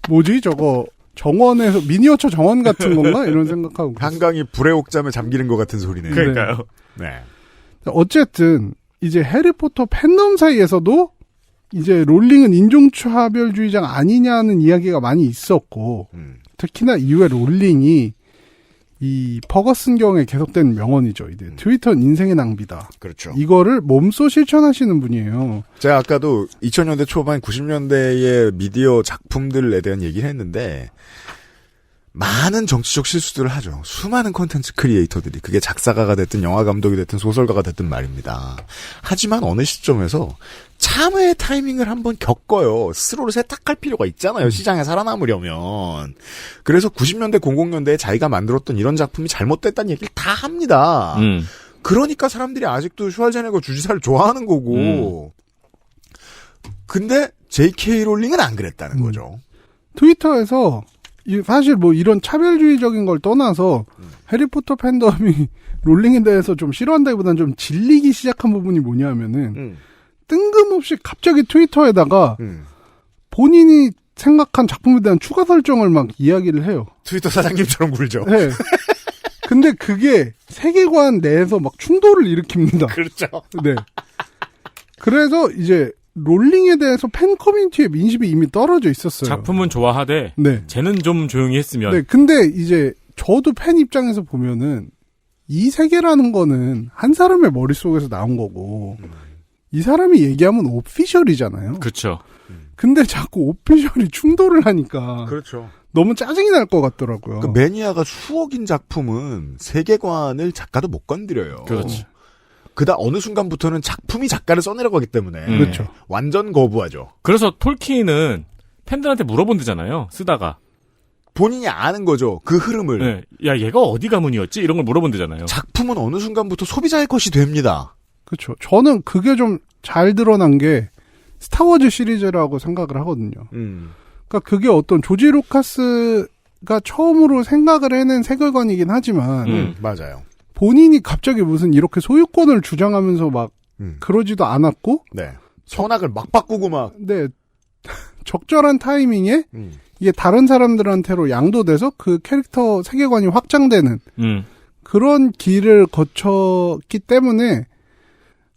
뭐지 저거 정원에서 미니어처 정원 같은 건가 이런 생각하고 한강이 불의 옥잠에 잠기는 것 같은 소리네요. 그러니까요. 네. 어쨌든 이제 해리포터 팬덤 사이에서도 이제 롤링은 인종차별주의자가 아니냐는 이야기가 많이 있었고 특히나 이후에 롤링이 이 퍼거슨 경에 계속된 명언이죠. 이제 트위터는 인생의 낭비다. 그렇죠. 이거를 몸소 실천하시는 분이에요. 제가 아까도 2000년대 초반 90년대의 미디어 작품들에 대한 얘기를 했는데 많은 정치적 실수들을 하죠. 수많은 콘텐츠 크리에이터들이 그게 작사가가 됐든 영화 감독이 됐든 소설가가 됐든 말입니다. 하지만 어느 시점에서 참회의 타이밍을 한번 겪어요. 스스로를 세탁할 필요가 있잖아요. 시장에 살아남으려면. 그래서 90년대 00년대에 자기가 만들었던 이런 작품이 잘못됐다는 얘기를 다 합니다. 그러니까 사람들이 아직도 슈왈제네거 주지사를 좋아하는 거고. 근데 J.K. 롤링은 안 그랬다는 거죠. 트위터에서 사실 뭐 이런 차별주의적인 걸 떠나서 해리포터 팬덤이 롤링에 대해서 좀 싫어한다기보다는 좀 질리기 시작한 부분이 뭐냐면은 뜬금없이 갑자기 트위터에다가 본인이 생각한 작품에 대한 추가 설정을 막 이야기를 해요. 트위터 사장님처럼 굴죠. 네. 근데 그게 세계관 내에서 막 충돌을 일으킵니다. 그렇죠. 네. 그래서 이제 롤링에 대해서 팬 커뮤니티의 민심이 이미 떨어져 있었어요. 작품은 좋아하되 네. 쟤는 좀 조용히 했으면. 네. 근데 이제 저도 팬 입장에서 보면은 이 세계라는 거는 한 사람의 머릿속에서 나온 거고 이 사람이 얘기하면 오피셜이잖아요. 그렇죠. 근데 자꾸 오피셜이 충돌을 하니까 그렇죠. 너무 짜증이 날 것 같더라고요. 그 매니아가 수억인 작품은 세계관을 작가도 못 건드려요. 그렇죠. 그다 어느 순간부터는 작품이 작가를 써내려고 하기 때문에 그렇죠. 완전 거부하죠. 그래서 톨킨은 팬들한테 물어본대잖아요. 쓰다가. 본인이 아는 거죠. 그 흐름을. 네. 야 얘가 어디 가문이었지? 이런 걸 물어본대잖아요. 작품은 어느 순간부터 소비자의 것이 됩니다. 그렇죠. 저는 그게 좀 잘 드러난 게 스타워즈 시리즈라고 생각을 하거든요. 그러니까 그게 어떤 조지 루카스가 처음으로 생각을 해낸 세계관이긴 하지만 맞아요. 본인이 갑자기 무슨 이렇게 소유권을 주장하면서 막 그러지도 않았고 네. 현악을 막 바꾸고 막 네. 적절한 타이밍에 이게 다른 사람들한테로 양도돼서 그 캐릭터 세계관이 확장되는 그런 길을 거쳤기 때문에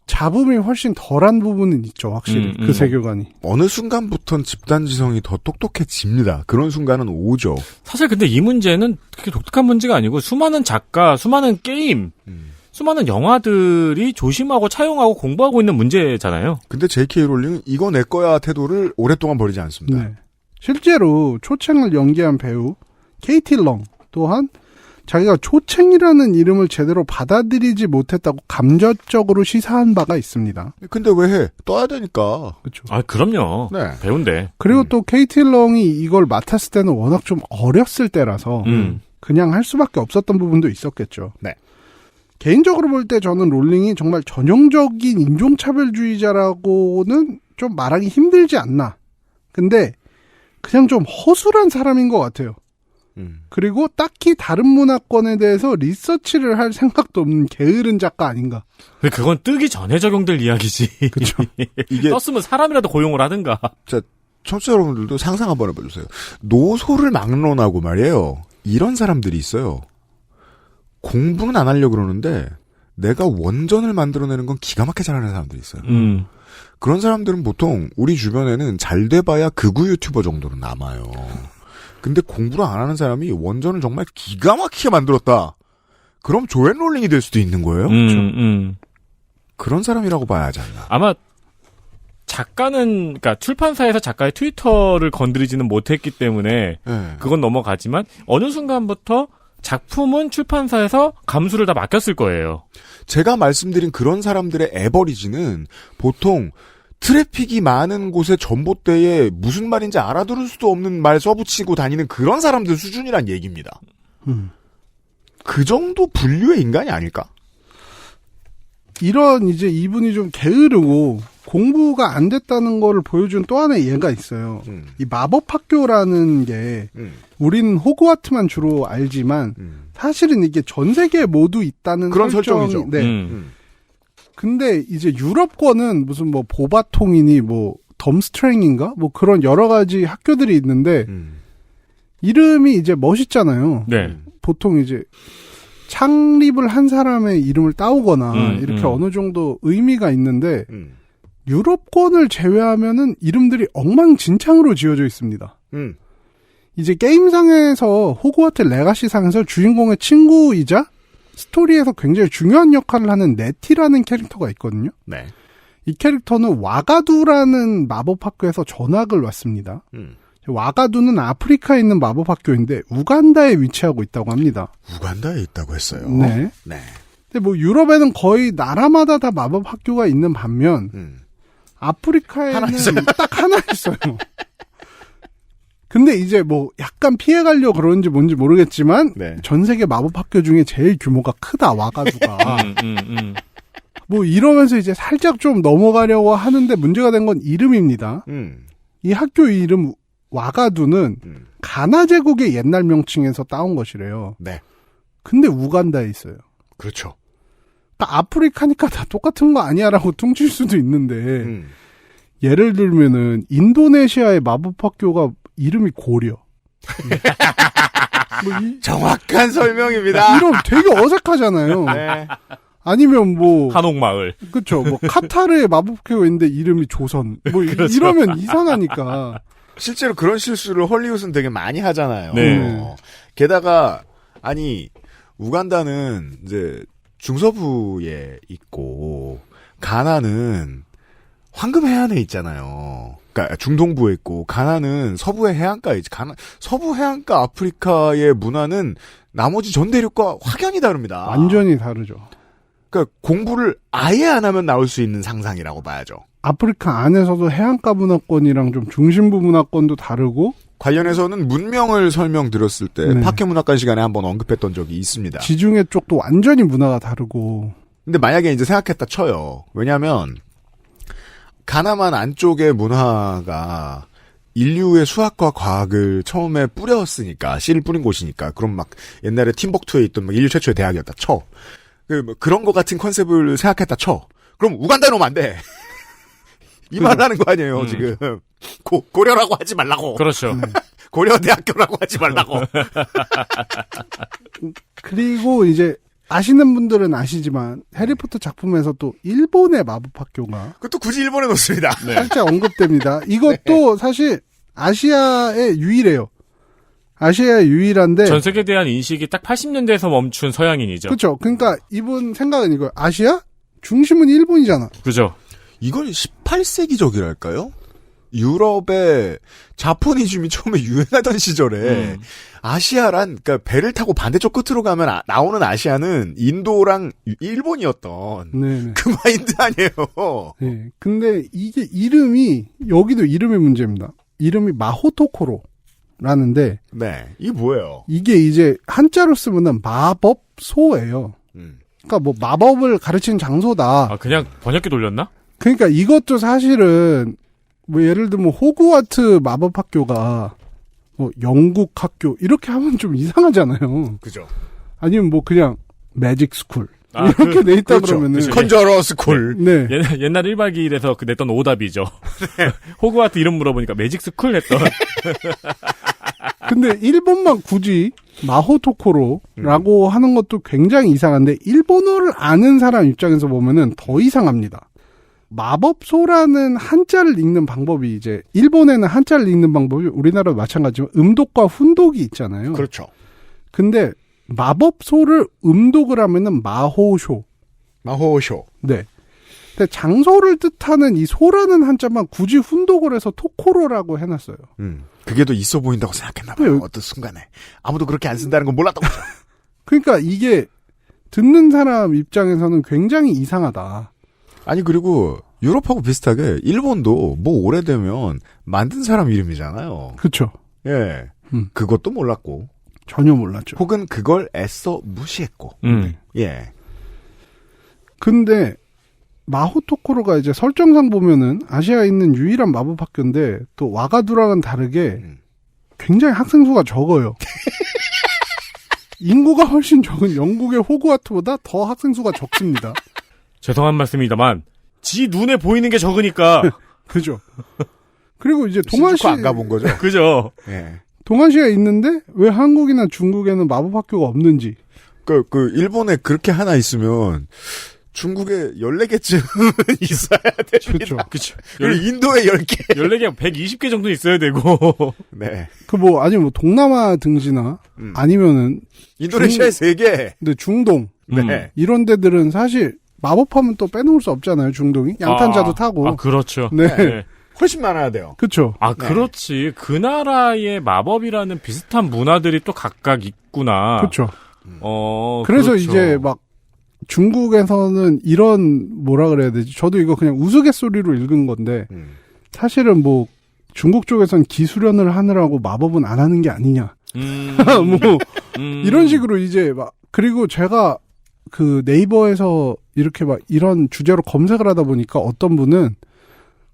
잡음이 훨씬 덜한 부분은 있죠, 확실히. 그 세계관이. 어느 순간부턴 집단지성이 더 똑똑해집니다. 그런 순간은 오죠. 사실 근데 이 문제는 그렇게 독특한 문제가 아니고 수많은 작가, 수많은 게임, 수많은 영화들이 조심하고 차용하고 공부하고 있는 문제잖아요. 근데 J.K. 롤링은 이거 내 거야 태도를 오랫동안 버리지 않습니다. 네. 실제로 초챙을 연기한 배우 케이티 렁 또한 자기가 초챙이라는 이름을 제대로 받아들이지 못했다고 감정적으로 시사한 바가 있습니다. 근데 왜 해? 떠야 되니까. 그렇죠. 아, 그럼요. 네. 배운데. 그리고 또 케이티 렁이 이걸 맡았을 때는 워낙 좀 어렸을 때라서 그냥 할 수밖에 없었던 부분도 있었겠죠. 네. 개인적으로 볼 때 저는 롤링이 정말 전형적인 인종차별주의자라고는 좀 말하기 힘들지 않나. 근데 그냥 좀 허술한 사람인 것 같아요. 그리고 딱히 다른 문화권에 대해서 리서치를 할 생각도 없는 게으른 작가 아닌가. 근데 그건 뜨기 전에 적용될 이야기지. 그렇죠. 이게 떴으면 사람이라도 고용을 하든가. 자, 청취자 여러분들도 상상 한번 해봐주세요. 노소를 막론하고 말이에요. 이런 사람들이 있어요. 공부는 안 하려고 그러는데 내가 원전을 만들어내는 건 기가 막히게 잘하는 사람들이 있어요. 그런 사람들은 보통 우리 주변에는 잘 돼봐야 극우 유튜버 정도는 남아요. 근데 공부를 안 하는 사람이 원전을 정말 기가 막히게 만들었다. 그럼 조앤 롤링이 될 수도 있는 거예요. 그런 사람이라고 봐야 하지 않나. 아마 작가는, 그러니까 출판사에서 작가의 트위터를 건드리지는 못했기 때문에 그건 넘어가지만 어느 순간부터 작품은 출판사에서 감수를 다 맡겼을 거예요. 제가 말씀드린 그런 사람들의 에버리지는 보통 트래픽이 많은 곳의 전봇대에 무슨 말인지 알아들을 수도 없는 말 써붙이고 다니는 그런 사람들 수준이란 얘기입니다. 그 정도 분류의 인간이 아닐까? 이런 이제 이분이 좀 게으르고 공부가 안 됐다는 거를 보여준 또 하나의 예가 있어요. 이 마법학교라는 게 우리는 호그와트만 주로 알지만 사실은 이게 전 세계에 모두 있다는 그런 설정이죠. 네. 근데 이제 유럽권은 무슨 뭐 보바통이니 뭐 덤스트랭인가 뭐 그런 여러 가지 학교들이 있는데 이름이 이제 멋있잖아요. 네. 보통 이제 창립을 한 사람의 이름을 따오거나 이렇게 어느 정도 의미가 있는데 유럽권을 제외하면은 이름들이 엉망진창으로 지어져 있습니다. 이제 게임상에서 호그와트 레가시상에서 주인공의 친구이자 스토리에서 굉장히 중요한 역할을 하는 네티라는 캐릭터가 있거든요. 네. 이 캐릭터는 와가두라는 마법학교에서 전학을 왔습니다. 와가두는 아프리카에 있는 마법학교인데 우간다에 위치하고 있다고 합니다. 우간다에 있다고 했어요. 네. 네. 근데 뭐 유럽에는 거의 나라마다 다 마법학교가 있는 반면 아프리카에는 딱 하나 있어요. 근데 이제 뭐 약간 피해가려고 그러는지 뭔지 모르겠지만 전 세계 마법학교 중에 제일 규모가 크다 와가두가. 뭐 이러면서 이제 살짝 좀 넘어가려고 하는데 문제가 된 건 이름입니다. 이 학교 이름 와가두는 가나 제국의 옛날 명칭에서 따온 것이래요. 네. 근데 우간다에 있어요. 그렇죠. 그러니까 아프리카니까 다 똑같은 거 아니야라고 퉁칠 수도 있는데 예를 들면은 인도네시아의 마법학교가 이름이 고려. 뭐 정확한 설명입니다. 이름 되게 어색하잖아요. 네. 아니면 뭐 한옥마을. 그렇죠. 뭐 카타르의 마법학교가 있는데 이름이 조선. 뭐 그렇죠. 이러면 이상하니까. 실제로 그런 실수를 헐리우드는 되게 많이 하잖아요. 네. 게다가 아니 우간다는 이제 중서부에 있고 가나는 황금 해안에 있잖아요. 그러니까 중동부에 있고 가나는 서부의 해안가에 있지. 서부 해안가 아프리카의 문화는 나머지 전 대륙과 확연히 다릅니다. 완전히 다르죠. 그러니까 공부를 아예 안 하면 나올 수 있는 상상이라고 봐야죠. 아프리카 안에서도 해안가 문화권이랑 좀 중심부 문화권도 다르고 관련해서는 문명을 설명드렸을 때 파케문학관 시간에 한번 언급했던 적이 있습니다. 지중해 쪽도 완전히 문화가 다르고. 근데 만약에 이제 생각했다 쳐요. 왜냐하면 가나만 안쪽의 문화가 인류의 수학과 과학을 처음에 뿌렸으니까 씨를 뿌린 곳이니까 그럼 막 옛날에 팀벅투에 있던 막 인류 최초의 대학이었다 쳐. 그런 것 같은 컨셉을 생각했다 쳐. 그럼 우간다에 놓으면 안 돼. 이 말을 하는 거 아니에요, 지금. 고려라고 하지 말라고. 그렇죠. 고려대학교라고 하지 말라고. 그리고 이제 아시는 분들은 아시지만 해리포터 작품에서 또 일본의 마법학교가 그것도 굳이 일본에 놓습니다. 네. 살짝 언급됩니다. 이것도 사실 아시아의 유일해요. 아시아의 유일한데 전 세계에 대한 인식이 딱 80년대에서 멈춘 서양인이죠. 그렇죠. 그러니까 이분 생각은 이거예요. 아시아? 중심은 일본이잖아. 그죠. 이건 18세기적이랄까요? 유럽에 자포니즘이 처음에 유행하던 시절에 아시아란 그러니까 배를 타고 반대쪽 끝으로 가면 나오는 아시아는 인도랑 일본이었던 네네. 그 마인드 아니에요. 네. 근데 이게 이름이 여기도 이름의 문제입니다. 이름이 마호토코로라는데 네. 이게 뭐예요? 이게 이제 한자로 쓰면은 마법소예요. 그러니까 뭐 마법을 가르치는 장소다. 아, 그냥 번역기 돌렸나? 그러니까 이것도 사실은 뭐 예를 들면 호그와트 마법학교가 뭐 영국 학교 이렇게 하면 좀 이상하잖아요. 그죠. 아니면 뭐 그냥 매직 스쿨 이렇게 돼 있다 그렇죠. 그러면은 컨저러 스쿨. 네. 옛날 1박 2일에서 그 냈던 오답이죠. 호그와트 이름 물어보니까 매직 스쿨 냈던. 근데 일본만 굳이 마호토코로라고 하는 것도 굉장히 이상한데 일본어를 아는 사람 입장에서 보면은 더 이상합니다. 마법소라는 한자를 읽는 방법이 이제 일본에는 한자를 읽는 방법이 우리나라도 마찬가지지만 음독과 훈독이 있잖아요. 그렇죠. 근데 마법소를 음독을 하면은 마호쇼. 마호쇼. 네. 근데 장소를 뜻하는 이 소라는 한자만 굳이 훈독을 해서 토코로라고 해놨어요. 그게 더 있어 보인다고 생각했나봐요. 네. 어떤 순간에. 아무도 그렇게 안 쓴다는 건 몰랐던 거죠. 그러니까 이게 듣는 사람 입장에서는 굉장히 이상하다. 아니 그리고 유럽하고 비슷하게 일본도 뭐 오래되면 만든 사람 이름이잖아요. 그렇죠. 예. 그것도 몰랐고. 전혀 몰랐죠. 혹은 그걸 애써 무시했고. 예. 근데 마호토코로가 이제 설정상 보면은 아시아에 있는 유일한 마법학교인데 또 와가두랑은 다르게 굉장히 학생 수가 적어요. 인구가 훨씬 적은 영국의 호그와트보다 더 학생 수가 적습니다. 죄송한 말씀입니다만 지 눈에 보이는 게 적으니까. 그죠. 그리고 이제 신주쿠 안 가본 거죠. 그죠. 예. 동아시아에 있는데 왜 한국이나 중국에는 마법학교가 없는지. 일본에 그렇게 하나 있으면 중국에 14개쯤은 있어야 됩니다. 그렇죠. 인도에 10개. 14개, 120개 정도 있어야 되고. 네. 아니면 뭐 동남아 등지나 아니면은 인도네시아에 3개. 근데 중동. 네. 이런 데들은 사실 마법하면 또 빼놓을 수 없잖아요, 중동이. 양탄자도 타고. 아, 그렇죠. 네. 훨씬 많아야 돼요. 그렇죠. 아, 그렇지. 그 나라의 마법이라는 비슷한 문화들이 또 각각 있구나. 그렇죠. 그래서 그렇죠. 이제 막 중국에서는 이런 뭐라 그래야 되지? 저도 이거 그냥 우스갯소리로 읽은 건데 사실은 뭐 중국 쪽에선 기수련을 하느라고 마법은 안 하는 게 아니냐. 뭐 이런 식으로 이제 막 그리고 제가 그 네이버에서 이렇게 막 이런 주제로 검색을 하다 보니까 어떤 분은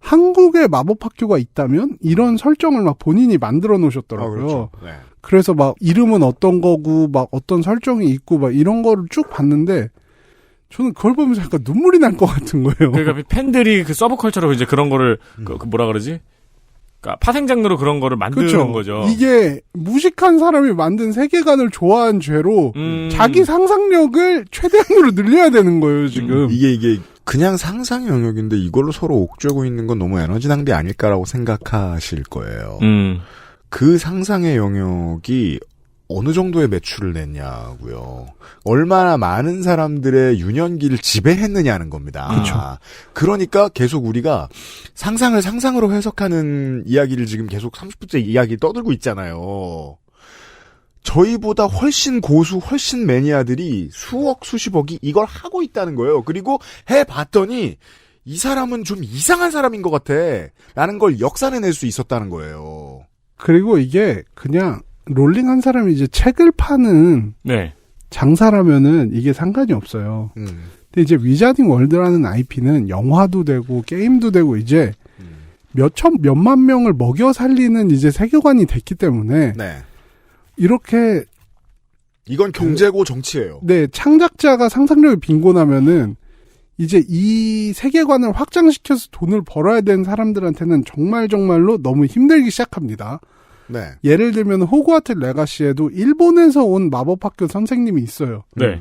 한국에 마법학교가 있다면 이런 설정을 막 본인이 만들어 놓으셨더라고요. 그렇죠. 네. 그래서 막 이름은 어떤 거고 막 어떤 설정이 있고 막 이런 거를 쭉 봤는데 저는 그걸 보면서 약간 눈물이 날 것 같은 거예요. 그러니까 팬들이 그 서브컬처로 이제 그런 거를 그 뭐라 그러지? 그러니까 파생장르로 그런 거를 만드는 그렇죠. 거죠. 이게 무식한 사람이 만든 세계관을 좋아한 죄로 자기 상상력을 최대한으로 늘려야 되는 거예요, 지금. 이게 그냥 상상의 영역인데 이걸로 서로 옥죄고 있는 건 너무 에너지 낭비 아닐까라고 생각하실 거예요. 그 상상의 영역이 어느 정도의 매출을 냈냐고요. 얼마나 많은 사람들의 유년기를 지배했느냐는 겁니다. 그렇죠. 그러니까 계속 우리가 상상을 상상으로 해석하는 이야기를 지금 계속 30분째 이야기 떠들고 있잖아요. 저희보다 훨씬 고수, 훨씬 매니아들이 수억, 수십억이 이걸 하고 있다는 거예요. 그리고 해봤더니 이 사람은 좀 이상한 사람인 것 같아. 라는 걸 역산해낼 수 있었다는 거예요. 그리고 이게 그냥 롤링한 사람이 이제 책을 파는 네. 장사라면은 이게 상관이 없어요. 근데 이제 위자딩 월드라는 IP는 영화도 되고 게임도 되고 이제 몇만 명을 먹여 살리는 이제 세계관이 됐기 때문에 네. 이렇게 이건 경제고 정치예요. 네, 창작자가 상상력이 빈곤하면은 이제 이 세계관을 확장시켜서 돈을 벌어야 되는 사람들한테는 정말로 너무 힘들기 시작합니다. 네. 예를 들면 호그와트 레가시에도 일본에서 온 마법학교 선생님이 있어요. 네.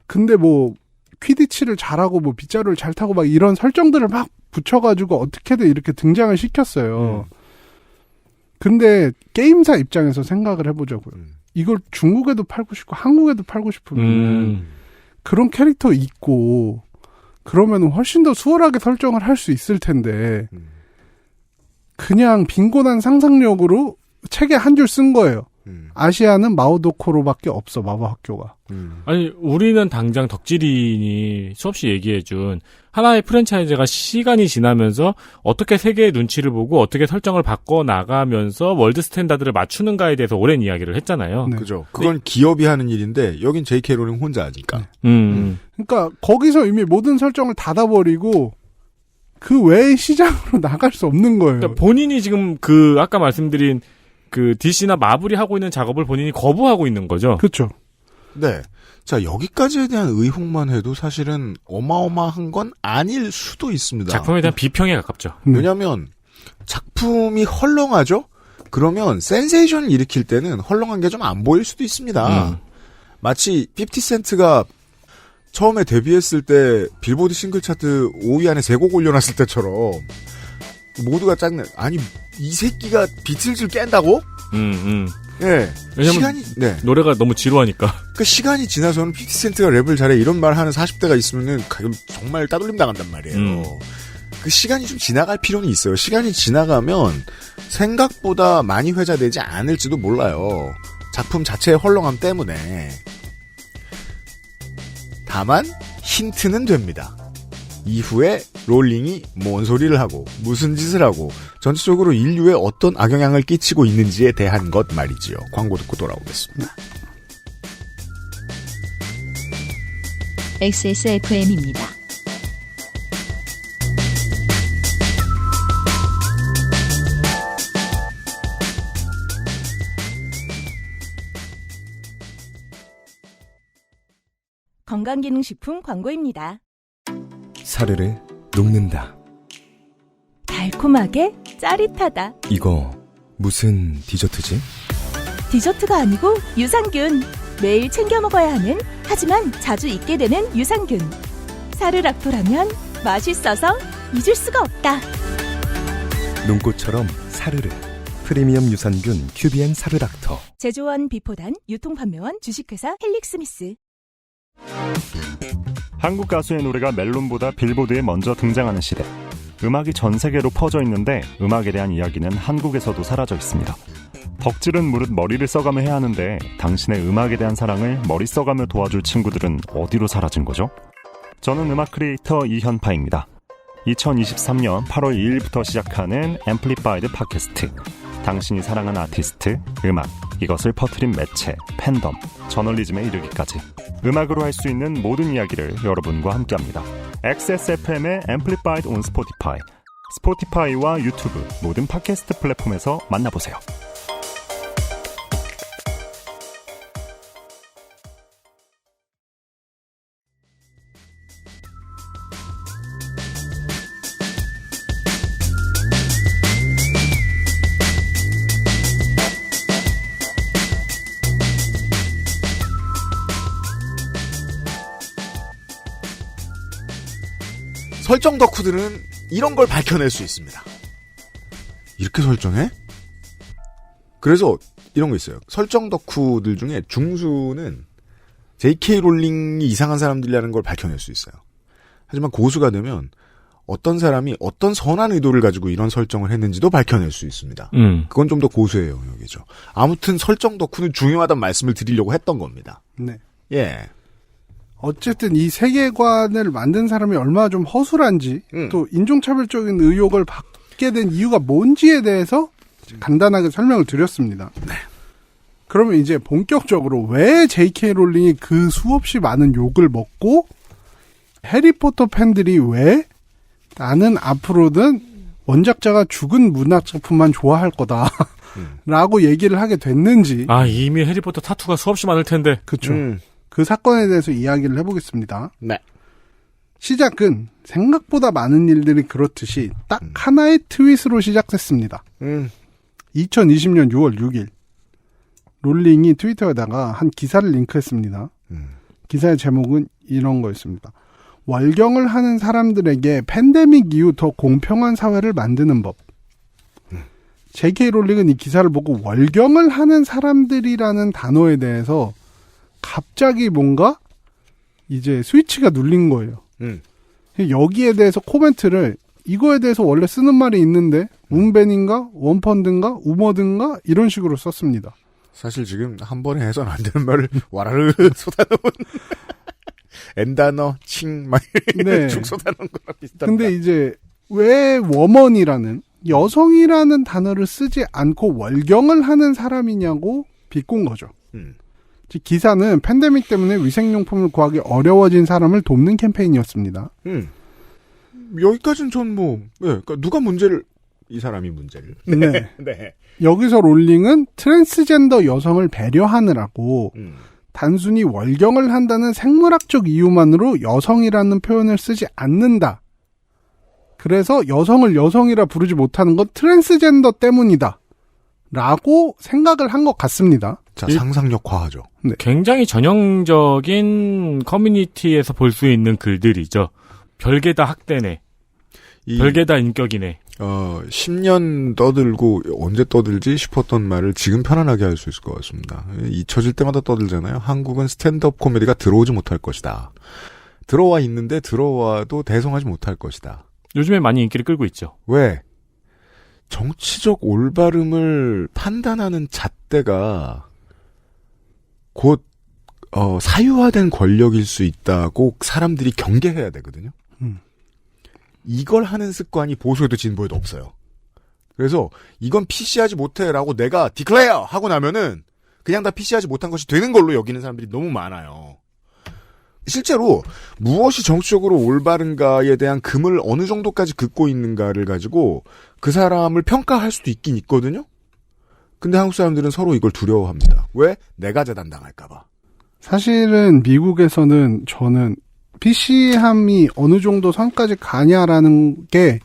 근데 뭐 퀴디치를 잘하고 뭐 빗자루를 잘 타고 막 이런 설정들을 막 붙여가지고 어떻게든 이렇게 등장을 시켰어요. 근데 게임사 입장에서 생각을 해보자고요. 이걸 중국에도 팔고 싶고 한국에도 팔고 싶으면 그런 캐릭터 있고 그러면 훨씬 더 수월하게 설정을 할 수 있을 텐데 그냥 빈곤한 상상력으로 책에 한 줄 쓴 거예요. 아시아는 마오도코로밖에 없어, 마법학교가. 아니, 우리는 당장 덕질인이 수없이 얘기해준 하나의 프랜차이즈가 시간이 지나면서 어떻게 세계의 눈치를 보고 어떻게 설정을 바꿔 나가면서 월드 스탠다드를 맞추는가에 대해서 오랜 이야기를 했잖아요. 네. 그죠. 그건 기업이 하는 일인데 여긴 J.K. 롤링 혼자 하니까. 그러니까 거기서 이미 모든 설정을 닫아버리고 그 외의 시장으로 나갈 수 없는 거예요. 그러니까 본인이 지금 그 아까 말씀드린 그 DC나 마블이 하고 있는 작업을 본인이 거부하고 있는 거죠. 그렇죠. 네. 자, 여기까지에 대한 의혹만 해도 사실은 어마어마한 건 아닐 수도 있습니다. 작품에 대한 비평에 가깝죠. 왜냐하면 작품이 헐렁하죠? 그러면 센세이션을 일으킬 때는 헐렁한 게 좀 안 보일 수도 있습니다. 마치 50센트가 처음에 데뷔했을 때 빌보드 싱글 차트 5위 안에 3곡 올려놨을 때처럼 모두가 짱내. 아니 이 새끼가 비틀즈를 깬다고? 예. 왜냐면 시간이 노래가 너무 지루하니까. 그 시간이 지나서는 50센트가 랩을 잘해 이런 말 하는 40대가 있으면은 가끔 정말 따돌림 당한단 말이에요. 그 시간이 좀 지나갈 필요는 있어요. 시간이 지나가면 생각보다 많이 회자되지 않을지도 몰라요. 작품 자체의 헐렁함 때문에. 다만 힌트는 됩니다. 이후에 롤링이 뭔 소리를 하고 무슨 짓을 하고 전체적으로 인류에 어떤 악영향을 끼치고 있는지에 대한 것 말이지요. 광고 듣고 돌아오겠습니다. XSFM입니다. 건강기능식품 광고입니다. 사르르 녹는다. 달콤하게 짜릿하다. 이거 무슨 디저트지? 디저트가 아니고 유산균. 매일 챙겨 먹어야 하는, 하지만 자주 잊게 되는 유산균. 사르락토라면 맛있어서 잊을 수가 없다. 눈꽃처럼 사르르. 프리미엄 유산균 큐비엔 사르락토. 제조원 비포단, 유통판매원 주식회사 헬릭스미스. 한국 가수의 노래가 멜론보다 빌보드에 먼저 등장하는 시대. 음악이 전 세계로 퍼져 있는데 음악에 대한 이야기는 한국에서도 사라져 있습니다. 덕질은 무릇 머리를 써가며 해야 하는데 당신의 음악에 대한 사랑을 머리 써가며 도와줄 친구들은 어디로 사라진 거죠? 저는 음악 크리에이터 이현파입니다. 2023년 8월 2일부터 시작하는 앰플리파이드 팟캐스트. 당신이 사랑하는 아티스트, 음악, 이것을 퍼뜨린 매체, 팬덤, 저널리즘에 이르기까지 음악으로 할 수 있는 모든 이야기를 여러분과 함께합니다. XSFM의 Amplified on Spotify, 스포티파이와 유튜브 모든 팟캐스트 플랫폼에서 만나보세요. 설정 덕후들은 이런 걸 밝혀낼 수 있습니다. 이렇게 설정해? 그래서 이런 거 있어요. 설정 덕후들 중에 중수는 J.K. 롤링이 이상한 사람들이라는 걸 밝혀낼 수 있어요. 하지만 고수가 되면 어떤 사람이 어떤 선한 의도를 가지고 이런 설정을 했는지도 밝혀낼 수 있습니다. 그건 좀 더 고수의 영역이죠. 아무튼 설정 덕후는 중요하다는 말씀을 드리려고 했던 겁니다. 네. 예. 어쨌든 이 세계관을 만든 사람이 얼마나 좀 허술한지 또 인종차별적인 의혹을 받게 된 이유가 뭔지에 대해서 간단하게 설명을 드렸습니다. 네. 그러면 이제 본격적으로 왜 J.K. 롤링이 그 수없이 많은 욕을 먹고 해리포터 팬들이 왜 나는 앞으로는 원작자가 죽은 문학작품만 좋아할 거다 라고 얘기를 하게 됐는지. 아, 이미 해리포터 타투가 수없이 많을 텐데. 그렇죠. 그 사건에 대해서 이야기를 해보겠습니다. 네. 시작은 생각보다 많은 일들이 그렇듯이 딱 하나의 트윗으로 시작됐습니다. 2020년 6월 6일 롤링이 트위터에다가 한 기사를 링크했습니다. 기사의 제목은 이런 거였습니다. 월경을 하는 사람들에게 팬데믹 이후 더 공평한 사회를 만드는 법. J.K. 롤링은 이 기사를 보고 월경을 하는 사람들이라는 단어에 대해서 갑자기 뭔가 이제 스위치가 눌린 거예요. 여기에 대해서 코멘트를 이거에 대해서 원래 쓰는 말이 있는데 운벤인가 원펀드인가 우머든가 이런 식으로 썼습니다. 사실 지금 한 번에 해서는 안 되는 말을 와라르 쏟아놓은 엔단어 칭막 네. 죽 쏟아놓은 거랑 비슷합니다. 근데 이제 왜 워먼이라는 여성이라는 단어를 쓰지 않고 월경을 하는 사람이냐고 비꼰 거죠. 즉 기사는 팬데믹 때문에 위생용품을 구하기 어려워진 사람을 돕는 캠페인이었습니다. 여기까지는 전 그러니까 누가 문제를 이 사람이 문제를. 네. 네. 여기서 롤링은 트랜스젠더 여성을 배려하느라고 단순히 월경을 한다는 생물학적 이유만으로 여성이라는 표현을 쓰지 않는다. 그래서 여성을 여성이라 부르지 못하는 건 트랜스젠더 때문이다. 라고 생각을 한 것 같습니다. 자, 상상력 과하죠. 네. 굉장히 전형적인 커뮤니티에서 볼 수 있는 글들이죠. 별개다 학대네. 별개다 인격이네. 10년 떠들고 언제 떠들지 싶었던 말을 지금 편안하게 할 수 있을 것 같습니다. 잊혀질 때마다 떠들잖아요. 한국은 스탠드업 코미디가 들어오지 못할 것이다. 들어와 있는데 들어와도 대성하지 못할 것이다. 요즘에 많이 인기를 끌고 있죠. 왜? 정치적 올바름을 판단하는 잣대가 곧 사유화된 권력일 수 있다고 사람들이 경계해야 되거든요. 이걸 하는 습관이 보수에도 진보에도 없어요. 그래서 이건 PC하지 못해라고 내가 디클레어 하고 나면은 그냥 다 PC하지 못한 것이 되는 걸로 여기는 사람들이 너무 많아요. 실제로 무엇이 정치적으로 올바른가에 대한 금을 어느 정도까지 긋고 있는가를 가지고 그 사람을 평가할 수도 있긴 있거든요. 근데 한국 사람들은 서로 이걸 두려워합니다. 왜? 내가 재단당할까봐. 사실은 미국에서는 저는 PC함이 어느 정도 선까지 가냐라는 게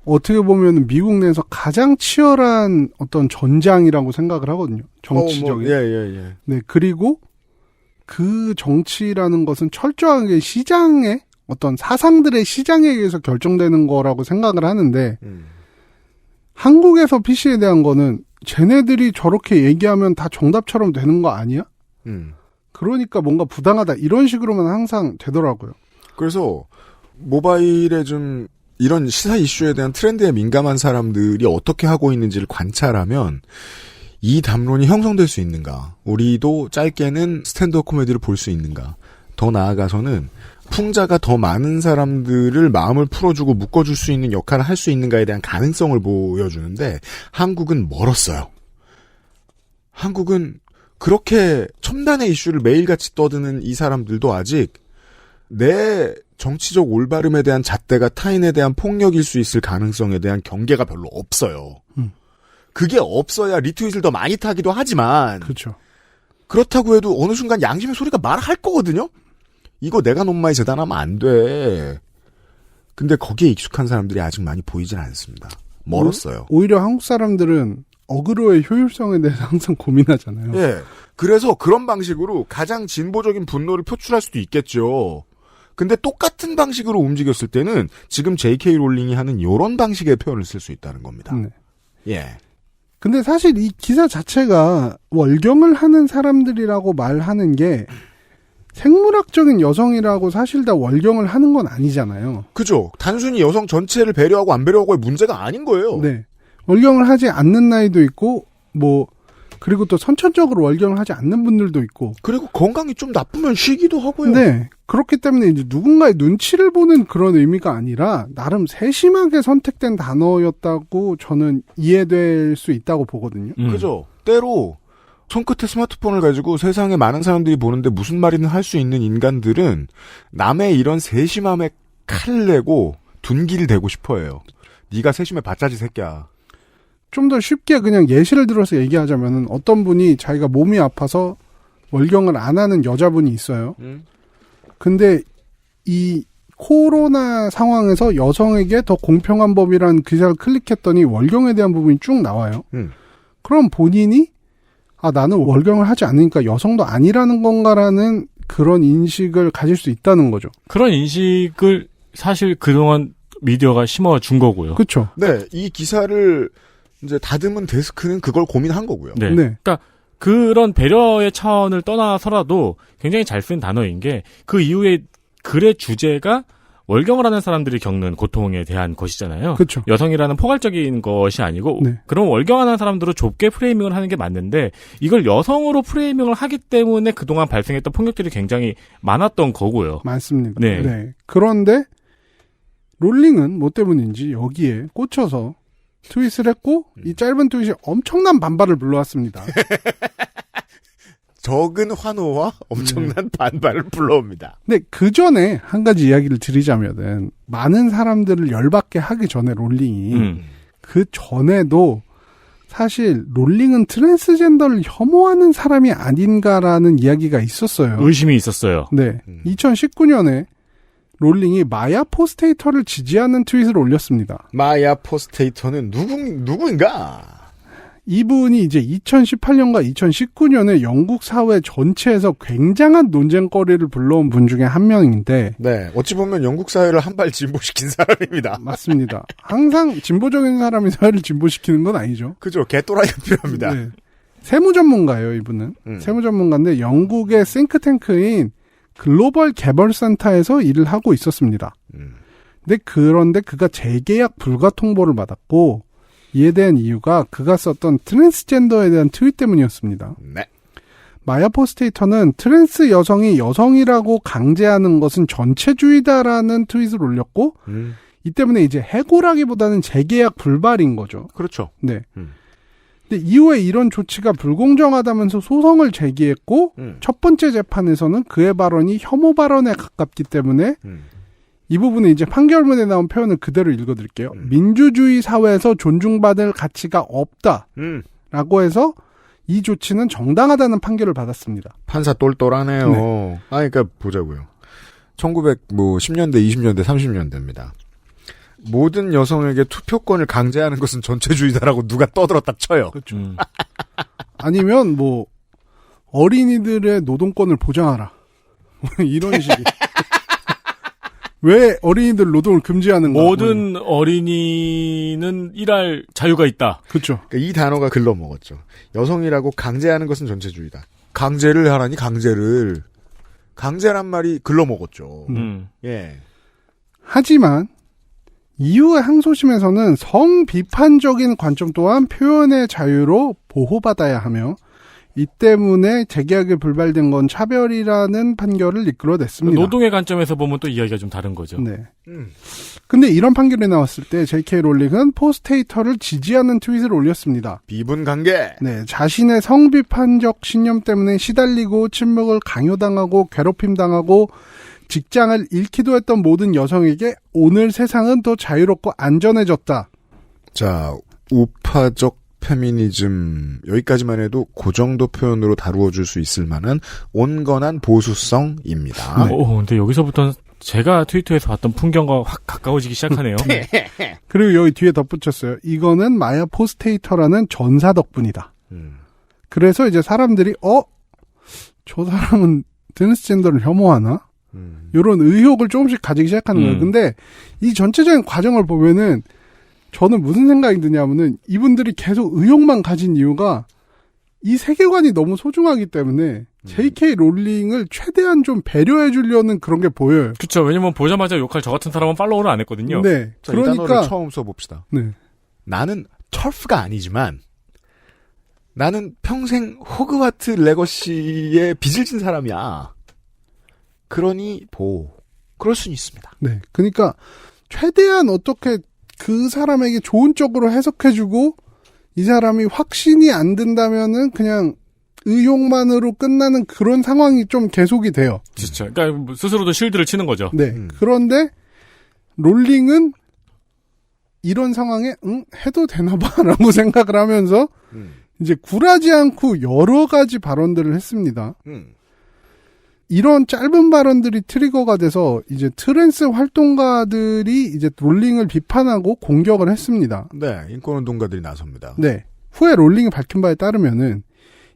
어떻게 보면 미국 내에서 가장 치열한 어떤 전장이라고 생각을 하거든요. 정치적인. 예. 네, 그리고 그 정치라는 것은 철저하게 시장의 어떤 사상들의 시장에 의해서 결정되는 거라고 생각을 하는데 한국에서 PC에 대한 거는 쟤네들이 저렇게 얘기하면 다 정답처럼 되는 거 아니야? 그러니까 뭔가 부당하다 이런 식으로만 항상 되더라고요. 그래서 모바일에 좀 이런 시사 이슈에 대한 트렌드에 민감한 사람들이 어떻게 하고 있는지를 관찰하면 이 담론이 형성될 수 있는가? 우리도 짧게는 스탠드업 코미디를 볼 수 있는가? 더 나아가서는 풍자가 더 많은 사람들을 마음을 풀어주고 묶어줄 수 있는 역할을 할 수 있는가에 대한 가능성을 보여주는데 한국은 멀었어요. 한국은 그렇게 첨단의 이슈를 매일같이 떠드는 이 사람들도 아직 내 정치적 올바름에 대한 잣대가 타인에 대한 폭력일 수 있을 가능성에 대한 경계가 별로 없어요. 그게 없어야 리트윗을 더 많이 타기도 하지만 그렇죠. 그렇다고 해도 어느 순간 양심의 소리가 말할 거거든요. 이거 내가 놈마이 재단하면 안 돼. 근데 거기에 익숙한 사람들이 아직 많이 보이진 않습니다. 멀었어요. 오히려 한국 사람들은 어그로의 효율성에 대해서 항상 고민하잖아요. 예. 그래서 그런 방식으로 가장 진보적인 분노를 표출할 수도 있겠죠. 근데 똑같은 방식으로 움직였을 때는 지금 J.K. 롤링이 하는 이런 방식의 표현을 쓸 수 있다는 겁니다. 네. 예. 근데 사실 이 기사 자체가 월경을 하는 사람들이라고 말하는 게 생물학적인 여성이라고 사실 다 월경을 하는 건 아니잖아요. 그죠. 단순히 여성 전체를 배려하고 안 배려하고의 문제가 아닌 거예요. 네. 월경을 하지 않는 나이도 있고 그리고 또 선천적으로 월경을 하지 않는 분들도 있고. 그리고 건강이 좀 나쁘면 쉬기도 하고요. 네. 그렇기 때문에 이제 누군가의 눈치를 보는 그런 의미가 아니라 나름 세심하게 선택된 단어였다고 저는 이해될 수 있다고 보거든요. 그죠. 때로 손끝에 스마트폰을 가지고 세상에 많은 사람들이 보는데 무슨 말이든 할 수 있는 인간들은 남의 이런 세심함에 칼을 내고 둔기를 대고 싶어해요. 네가 세심해 봤자지 새끼야. 좀 더 쉽게 그냥 예시를 들어서 얘기하자면은 어떤 분이 자기가 몸이 아파서 월경을 안 하는 여자분이 있어요. 근데 이 코로나 상황에서 여성에게 더 공평한 법이라는 기사를 클릭했더니 월경에 대한 부분이 쭉 나와요. 그럼 본인이 나는 월경을 하지 않으니까 여성도 아니라는 건가라는 그런 인식을 가질 수 있다는 거죠. 그런 인식을 사실 그동안 미디어가 심어준 거고요. 그렇죠. 네, 이 기사를 이제 다듬은 데스크는 그걸 고민한 거고요. 네. 그러니까 그런 배려의 차원을 떠나서라도 굉장히 잘 쓴 단어인 게 그 이후에 글의 주제가 월경을 하는 사람들이 겪는 고통에 대한 것이잖아요. 그렇죠. 여성이라는 포괄적인 것이 아니고 네. 그럼 월경하는 사람들을 좁게 프레이밍을 하는 게 맞는데 이걸 여성으로 프레이밍을 하기 때문에 그동안 발생했던 폭력들이 굉장히 많았던 거고요. 맞습니다. 네. 네. 그런데 롤링은 뭐 때문인지 여기에 꽂혀서 트윗을 했고 이 짧은 트윗이 엄청난 반발을 불러왔습니다. 적은 환호와 엄청난 반발을 불러옵니다. 근데 그 전에 한 가지 이야기를 드리자면은 많은 사람들을 열받게 하기 전에 롤링이 그 전에도 사실 롤링은 트랜스젠더를 혐오하는 사람이 아닌가라는 이야기가 있었어요. 의심이 있었어요. 네. 2019년에 롤링이 마야 포스테이터를 지지하는 트윗을 올렸습니다. 마야 포스테이터는 누구인가? 이분이 이제 2018년과 2019년에 영국 사회 전체에서 굉장한 논쟁거리를 불러온 분 중에 한 명인데. 네. 어찌 보면 영국 사회를 한 발 진보시킨 사람입니다. 맞습니다. 항상 진보적인 사람이 사회를 진보시키는 건 아니죠. 그죠. 개또라이가 필요합니다. 네. 세무 전문가예요, 이분은. 세무 전문가인데 영국의 싱크탱크인 글로벌 개발센터에서 일을 하고 있었습니다. 그런데 그가 재계약 불가 통보를 받았고 이에 대한 이유가 그가 썼던 트랜스젠더에 대한 트윗 때문이었습니다. 네. 마야 포스테이터는 트랜스 여성이 여성이라고 강제하는 것은 전체주의다라는 트윗을 올렸고 이 때문에 이제 해고라기보다는 재계약 불발인 거죠. 그렇죠. 네. 근데 이후에 이런 조치가 불공정하다면서 소송을 제기했고 첫 번째 재판에서는 그의 발언이 혐오 발언에 가깝기 때문에 이 부분에 이제 판결문에 나온 표현을 그대로 읽어드릴게요. 민주주의 사회에서 존중받을 가치가 없다라고 해서 이 조치는 정당하다는 판결을 받았습니다. 판사 똘똘하네요. 네. 그러니까 보자고요. 1910년대, 20년대, 30년대입니다. 모든 여성에게 투표권을 강제하는 것은 전체주의다라고 누가 떠들었다 쳐요. 그렇죠. 아니면 뭐 어린이들의 노동권을 보장하라. 이런 식이. 왜 어린이들 노동을 금지하는가? 모든 어린이는 일할 자유가 있다. 그렇죠. 그러니까 이 단어가 글러먹었죠. 여성이라고 강제하는 것은 전체주의다. 강제를 하라니 강제란 말이 글러먹었죠. 예. 하지만 이후의 항소심에서는 성 비판적인 관점 또한 표현의 자유로 보호받아야 하며 이 때문에 재계약이 불발된 건 차별이라는 판결을 이끌어냈습니다. 노동의 관점에서 보면 또 이야기가 좀 다른 거죠. 네. 근데 이런 판결이 나왔을 때 J.K. 롤링은 포스테이터를 지지하는 트윗을 올렸습니다. 비분관계. 네, 자신의 성비판적 신념 때문에 시달리고 침묵을 강요당하고 괴롭힘당하고 직장을 잃기도 했던 모든 여성에게 오늘 세상은 더 자유롭고 안전해졌다. 자, 우파적 페미니즘 여기까지만 해도 그 정도 표현으로 다루어줄 수 있을 만한 온건한 보수성입니다. 근데 여기서부터는 제가 트위터에서 봤던 풍경과 확 가까워지기 시작하네요. 그리고 여기 뒤에 덧붙였어요. 이거는 마야 포스테이터라는 전사 덕분이다. 그래서 이제 사람들이 저 사람은 트랜스젠더를 혐오하나? 이런 의혹을 조금씩 가지기 시작하는 거예요. 근데 이 전체적인 과정을 보면은 저는 무슨 생각이 드냐면은 이분들이 계속 의혹만 가진 이유가 이 세계관이 너무 소중하기 때문에 J.K. 롤링을 최대한 좀 배려해 주려는 그런 게 보여요. 그렇죠. 왜냐면 보자마자 욕할 저 같은 사람은 팔로우를 안 했거든요. 네. 자, 그러니까 이 단어를 처음 써봅시다. 네. 나는 털프가 아니지만 나는 평생 호그와트 레거시에 빚을 진 사람이야. 그러니 그럴 수는 있습니다. 네. 그러니까 최대한 어떻게 그 사람에게 좋은 쪽으로 해석해주고 이 사람이 확신이 안 든다면은 그냥 의혹만으로 끝나는 그런 상황이 좀 계속이 돼요. 진짜. 그러니까 스스로도 실드를 치는 거죠. 네. 그런데 롤링은 이런 상황에 해도 되나봐라고 생각을 하면서 이제 굴하지 않고 여러 가지 발언들을 했습니다. 이런 짧은 발언들이 트리거가 돼서 이제 트랜스 활동가들이 이제 롤링을 비판하고 공격을 했습니다. 네, 인권운동가들이 나섭니다. 네. 후에 롤링이 밝힌 바에 따르면은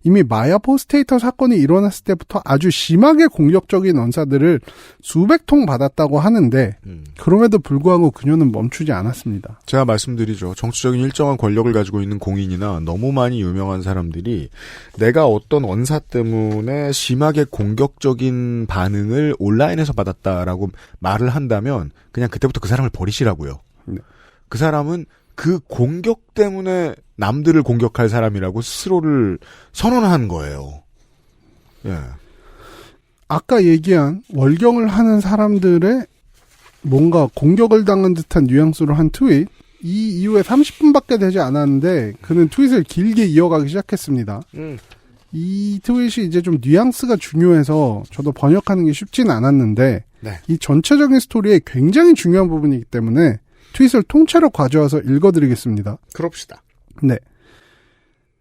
이미 마야 포스테이터 사건이 일어났을 때부터 아주 심하게 공격적인 언사들을 수백 통 받았다고 하는데 그럼에도 불구하고 그녀는 멈추지 않았습니다. 제가 말씀드리죠. 정치적인 일정한 권력을 가지고 있는 공인이나 너무 많이 유명한 사람들이 내가 어떤 언사 때문에 심하게 공격적인 반응을 온라인에서 받았다라고 말을 한다면 그냥 그때부터 그 사람을 버리시라고요. 네. 그 사람은 그 공격 때문에 남들을 공격할 사람이라고 스스로를 선언한 거예요. 예. 아까 얘기한 월경을 하는 사람들의 뭔가 공격을 당한 듯한 뉘앙스로 한 트윗, 이 이후에 30분밖에 되지 않았는데 그는 트윗을 길게 이어가기 시작했습니다. 이 트윗이 이제 좀 뉘앙스가 중요해서 저도 번역하는 게 쉽진 않았는데 네. 이 전체적인 스토리에 굉장히 중요한 부분이기 때문에 트윗을 통째로 가져와서 읽어드리겠습니다. 그럽시다. 네.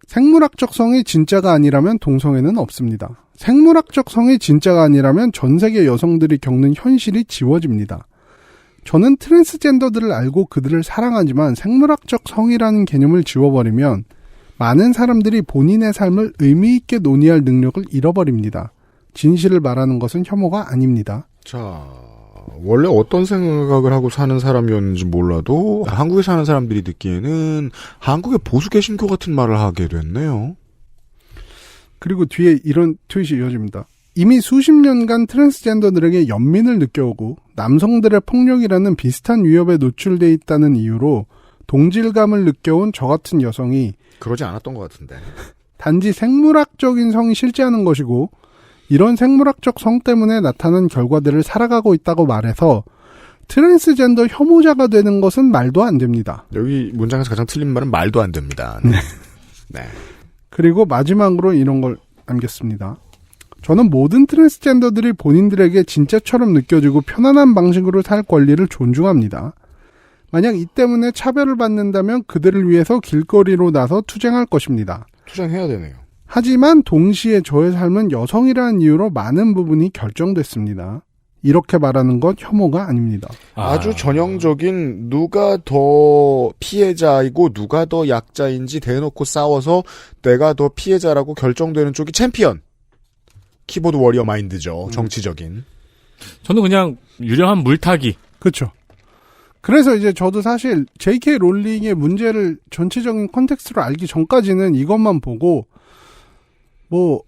생물학적 성이 진짜가 아니라면 동성애는 없습니다. 생물학적 성이 진짜가 아니라면 전 세계 여성들이 겪는 현실이 지워집니다. 저는 트랜스젠더들을 알고 그들을 사랑하지만 생물학적 성이라는 개념을 지워버리면 많은 사람들이 본인의 삶을 의미 있게 논의할 능력을 잃어버립니다. 진실을 말하는 것은 혐오가 아닙니다. 자, 원래 어떤 생각을 하고 사는 사람이었는지 몰라도 한국에 사는 사람들이 듣기에는 한국의 보수 개신교 같은 말을 하게 됐네요. 그리고 뒤에 이런 트윗이 이어집니다. 이미 수십 년간 트랜스젠더들에게 연민을 느껴오고 남성들의 폭력이라는 비슷한 위협에 노출돼 있다는 이유로 동질감을 느껴온 저 같은 여성이 그러지 않았던 것 같은데. 단지 생물학적인 성이 실제하는 것이고 이런 생물학적 성 때문에 나타난 결과들을 살아가고 있다고 말해서 트랜스젠더 혐오자가 되는 것은 말도 안 됩니다. 여기 문장에서 가장 틀린 말은 말도 안 됩니다. 네. 네. 그리고 마지막으로 이런 걸 남겼습니다. 저는 모든 트랜스젠더들이 본인들에게 진짜처럼 느껴지고 편안한 방식으로 살 권리를 존중합니다. 만약 이 때문에 차별을 받는다면 그들을 위해서 길거리로 나서 투쟁할 것입니다. 투쟁해야 되네요. 하지만 동시에 저의 삶은 여성이라는 이유로 많은 부분이 결정됐습니다. 이렇게 말하는 건 혐오가 아닙니다. 아주 전형적인 누가 더 피해자이고 누가 더 약자인지 대놓고 싸워서 내가 더 피해자라고 결정되는 쪽이 챔피언. 키보드 워리어 마인드죠. 정치적인. 저는 그냥 유려한 물타기. 그렇죠. 그래서 이제 저도 사실 J.K. 롤링의 문제를 전체적인 컨텍스트로 알기 전까지는 이것만 보고 뭐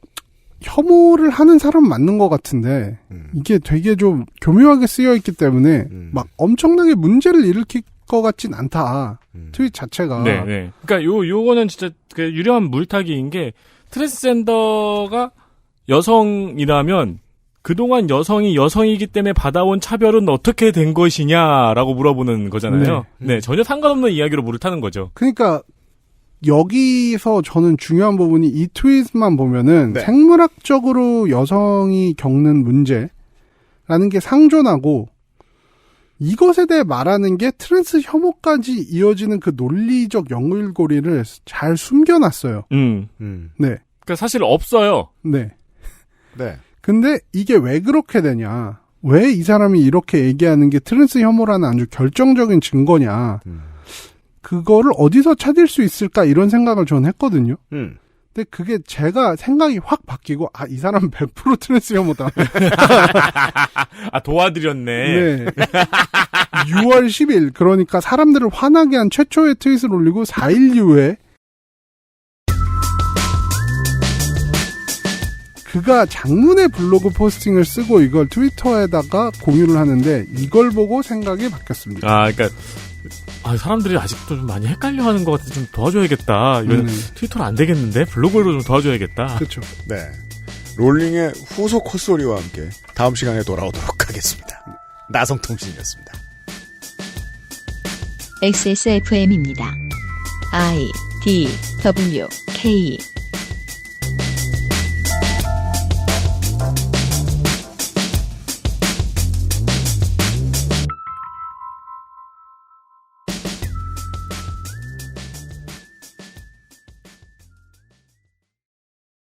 혐오를 하는 사람 맞는 것 같은데 이게 되게 좀 교묘하게 쓰여 있기 때문에 막 엄청나게 문제를 일으킬 것 같진 않다. 트윗 자체가. 네, 네. 그러니까 요거는 진짜 그 유려한 물타기인 게 트랜스젠더가 여성이라면 그동안 여성이 여성이기 때문에 받아온 차별은 어떻게 된 것이냐라고 물어보는 거잖아요. 네, 전혀 상관없는 이야기로 물을 타는 거죠. 그러니까 여기서 저는 중요한 부분이 이 트윗만 보면은 네. 생물학적으로 여성이 겪는 문제라는 게 상존하고 이것에 대해 말하는 게 트랜스 혐오까지 이어지는 그 논리적 연결고리를 잘 숨겨놨어요. 네. 그러니까 사실 없어요. 네. 네. 근데 이게 왜 그렇게 되냐? 왜 이 사람이 이렇게 얘기하는 게 트랜스 혐오라는 아주 결정적인 증거냐? 그거를 어디서 찾을 수 있을까 이런 생각을 저는 했거든요. 근데 그게 제가 생각이 확 바뀌고 이 사람은 100% 트랜스 혐오다. 도와드렸네. 네. 6월 10일 그러니까 사람들을 화나게 한 최초의 트윗을 올리고 4일 이후에 그가 장문의 블로그 포스팅을 쓰고 이걸 트위터에다가 공유를 하는데 이걸 보고 생각이 바뀌었습니다. 그러니까 사람들이 아직도 좀 많이 헷갈려하는 것 같아서 좀 도와줘야겠다. 이건 트위터로 안 되겠는데 블로그로 좀 도와줘야겠다. 그렇죠. 네. 롤링의 후속 콧소리와 함께 다음 시간에 돌아오도록 하겠습니다. 나성통신이었습니다. XSFM입니다. I, D, W, K